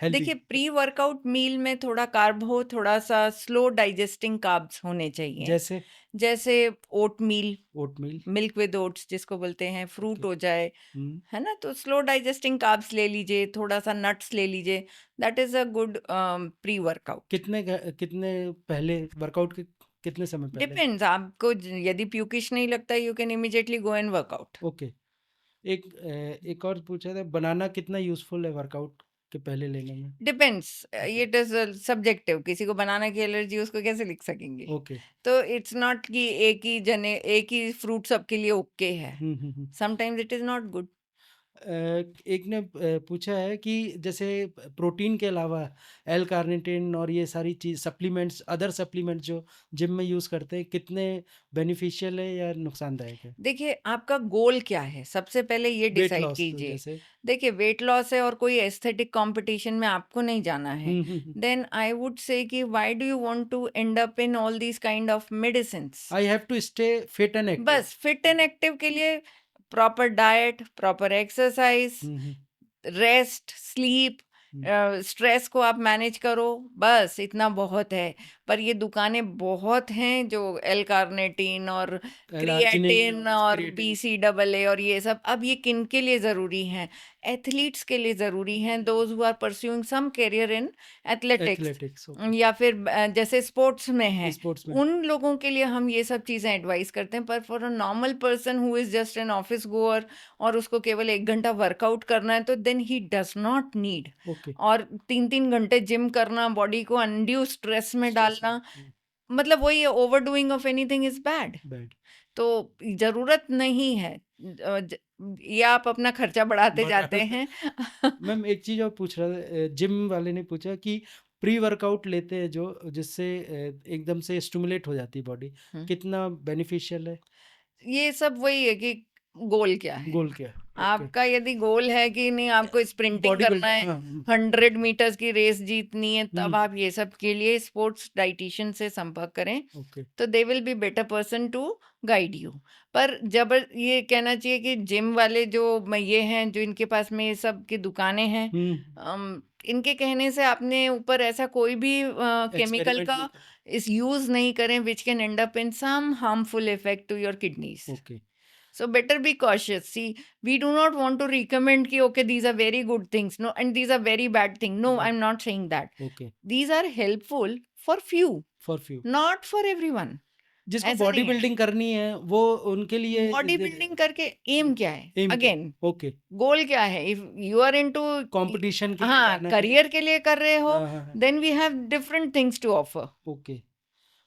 हेल्दी देखिए प्री वर्कआउट मील में थोड़ा कार्ब हो, थोड़ा सा स्लो डाइजेस्टिंग कार्ब्स होने चाहिए। जैसे जैसे ओट मील, ओटमील मिल्क विद ओट्स जिसको बोलते हैं, फ्रूट ओके हो जाए, है ना? तो स्लो डाइजेस्टिंग कार्ब्स ले लीजिए, थोड़ा सा नट्स ले लीजिए। That is a good pre workout. कितने पहले वर्कआउट के कितने समय पहले डिपेंड्स, आपको यदि प्यूकिश नहीं लगता you can immediately go and workout. Okay एक और पूछा था बनाना कितना यूजफुल है वर्कआउट के पहले लेने में depends, okay it is subjective. किसी को बनाना की एलर्जी, उसको कैसे लिख सकेंगे? ओके तो इट्स नॉट कि एक ही फ्रूट सबके लिए ओके है। Hmm sometimes it is not good. एक ने पूछा है कि जैसे प्रोटीन के अलावा एल कार्निटिन और ये सारी चीज सप्लीमेंट्स अदर सप्लीमेंट्स जो जिम में यूज करते हैं कितने बेनिफिशियल है या नुकसानदायक है देखिए आपका गोल क्या है, सबसे पहले ये वेट डिसाइड लॉस कीजिए। जैसे देखिए वेट लॉस है और कोई एस्थेटिक कंपटीशन में आपको नहीं जाना है, हम्म देन आई वुड से कि why do you want to end up in all these kind of medicines. I have to stay fit and active बस फिट एंड एक्टिव के लिए proper diet, proper exercise, rest, sleep, stress को आप manage करो, बस इतना बहुत है। पर ये दुकानें बहुत हैं जो L-कार्निटीन और L-arginine क्रिएटिन और और creatine। BCAA और ये सब, अब ये किन के लिए ज़रूरी हैं? एथलीट्स के लिए ज़रूरी हैं, those who are pursuing some career in athletics, athletics, okay. या फिर जैसे स्पोर्ट्स में हैं, स्पोर्ट्स में। उन लोगों के लिए हम ये सब चीज़ें एडवाइस करते हैं। पर for a normal person who is just an office goer और उसको केवल 1 घंटा वर्कआउट करना है, तो then he does not need. Okay. और 3-3 घंटे जिम करना, बॉडी को अनड्यू स्ट्रेस में स्ट्रेस डालना, में। मतलब वही है, overdoing of anything is bad. Bad. तो ज़रूरत नहीं है। ये आप अपना खर्चा बढ़ाते जाते बड़ा। हैं। मैम एक चीज़ और पूछ रहा था, जिम वाले ने पूछा कि प्री वर्कआउट लेते हैं जो, जिससे एकदम से स्टिमुलेट हो जाती है बॉडी, हुँ। कितना बेनिफिशियल है? ये सब वही है कि गोल क्या है? गोल क्या है? ओके। आपका यदि गोल है कि नहीं आपको स्प्रिंटिंग बॉडी करना बिल्ड, है, हाँ। 100 मीटर्स की रेस जीतनी है, तब हुँ। आप ये सब के लिए स्पोर्ट्स डायटीशियन से संपर्क करें, ओके। तो they will be better person to guide you. पर ये कहना चाहिए कि जिम वाले जो ये हैं, जो इनके पास में ये सब की दुकानें हैं, हुँ। इनके कहने से आपने ऊपर ऐसा कोई भी केमिकल एक्सपेरिमेंट नहीं का कर। इस यूज़ नहीं करें which can end up in some harmful effect to your kidneys. Okay. So better be cautious. See, we do not want to recommend ki okay, these are very good things. No, and these are very bad things. No, bad. I'm not saying that. Okay. These are helpful for few, for few. not for everyone. जिसको ऐसा body नहीं है। Building करनी है वो उनके लिए body building करके एम क्या है? एम क्या? Again, okay. गोल क्या है? If you are into, competition के लिए हाँ, जाना है। करियर के लिए कर रहे हो, हाँ, हाँ, हाँ। Then we have different things to offer. Okay.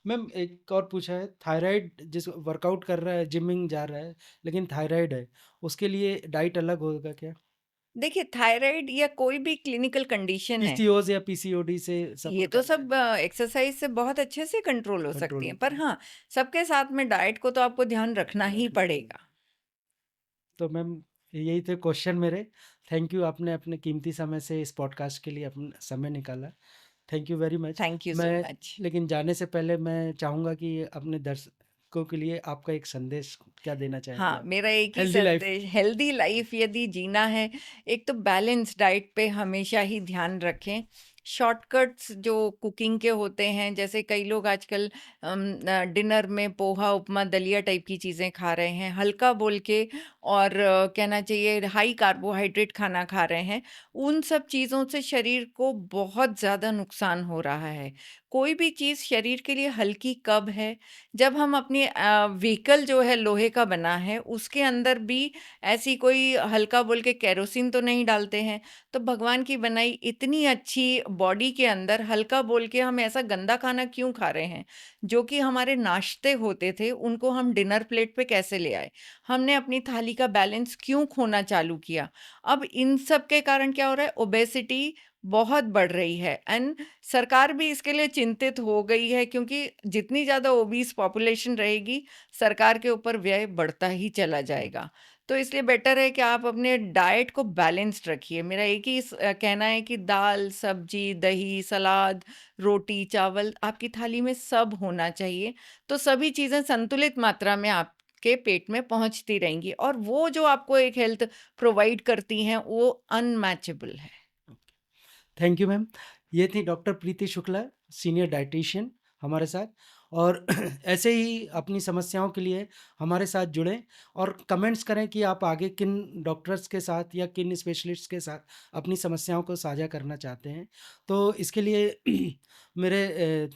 Ma'am एक और पूछा है, थायराइड जिस वर्कआउट कर रहा है, जिमिंग जा रहा है, लेकिन थायराइड है, उसके लिए डाइट अलग होगा क्या? देखिए, थायराइड या कोई भी क्लिनिकल कंडीशन है, पीसीओएस या पीसीओडी से ये सफ़र तो करते हैं, सब एक्सरसाइज से बहुत अच्छे से कंट्रोल हो सकती कंट्रोल हैं। होता पर है। हाँ, सबके साथ में डाइट को तो आपको ध्यान रखना ही रखना पड़ेगा। पड़ेगा। तो मैम यही थे क्वेश्चन मेरे। थैंक यू, आपने अपने कीमती समय से इस पॉडकास्ट के लिए अपना समय निकाला। Thank you very much. Thank you so मैं मच। लेकिन जाने से पहले मैं चाहूँगा कि अपने दर्शकों के लिए आपका एक संदेश क्या देना चाहेंगे हाँ, आप? मेरा एक ही हेल्दी लाइफ। संदेश, हेल्दी लाइफ यदि जीना है, एक तो बैलेंस डाइट पे हमेशा ही ध्यान रखें। शॉर्टकट्स जो कुकिंग के होते हैं, जैसे कई लोग आजकल डिनर में पोहा, उपमा, दलिया टाइप की चीज़ें खा रहे हैं, हल्का बोल के, और कहना चाहिए हाई कार्बोहाइड्रेट खाना खा रहे हैं। उन सब चीज़ों से शरीर को बहुत ज़्यादा नुकसान हो रहा है। कोई भी चीज़ शरीर के लिए हल्की कब है? जब हम अपनी व्हीकल जो है लोहे का बना है, उसके अंदर भी ऐसी कोई हल्का बोल के केरोसिन तो नहीं डालते हैं। तो भगवान की बनाई इतनी अच्छी बॉडी के अंदर हल्का बोल के हम ऐसा गंदा खाना क्यों खा रहे हैं? जो कि हमारे नाश्ते होते थे, उनको हम डिनर प्लेट पे कैसे ले आए? हमने अपनी थाली का बैलेंस क्यों खोना चालू किया? अब इन सब के कारण क्या हो रहा है? ओबेसिटी बहुत बढ़ रही है, एंड सरकार भी इसके लिए चिंतित हो गई है, क्योंकि जितनी ज़्यादा ओबीस पॉपुलेशन रहेगी, सरकार के ऊपर व्यय बढ़ता ही चला जाएगा। तो इसलिए बेटर है कि आप अपने डाइट को बैलेंस्ड रखिए। मेरा एक ही कहना है कि दाल, सब्जी, दही, सलाद, रोटी, चावल आपकी थाली में सब होना चाहिए। तो सभी चीज़ें संतुलित मात्रा में आपके पेट में पहुँचती रहेंगी, और वो जो आपको एक हेल्थ प्रोवाइड करती हैं, वो अनमैचेबल है। Thank you ma'am. ये थी डॉक्टर प्रीति शुक्ला, सीनियर डायटीशियन हमारे साथ। और ऐसे ही अपनी समस्याओं के लिए हमारे साथ जुड़ें और कमेंट्स करें कि आप आगे किन डॉक्टर्स के साथ या किन स्पेशलिस्ट के साथ अपनी समस्याओं को साझा करना चाहते हैं। तो इसके लिए मेरे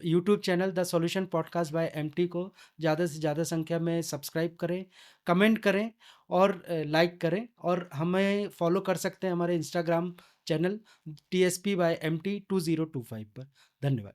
YouTube channel the solution podcast by MT को ज़्यादा से ज़्यादा संख्या में सब्सक्राइब करें, कमेंट करें और लाइक करें, और हमें फॉलो कर सकते हैं हमारे Instagram channel TSP by MT 2025 पर। धन्यवाद।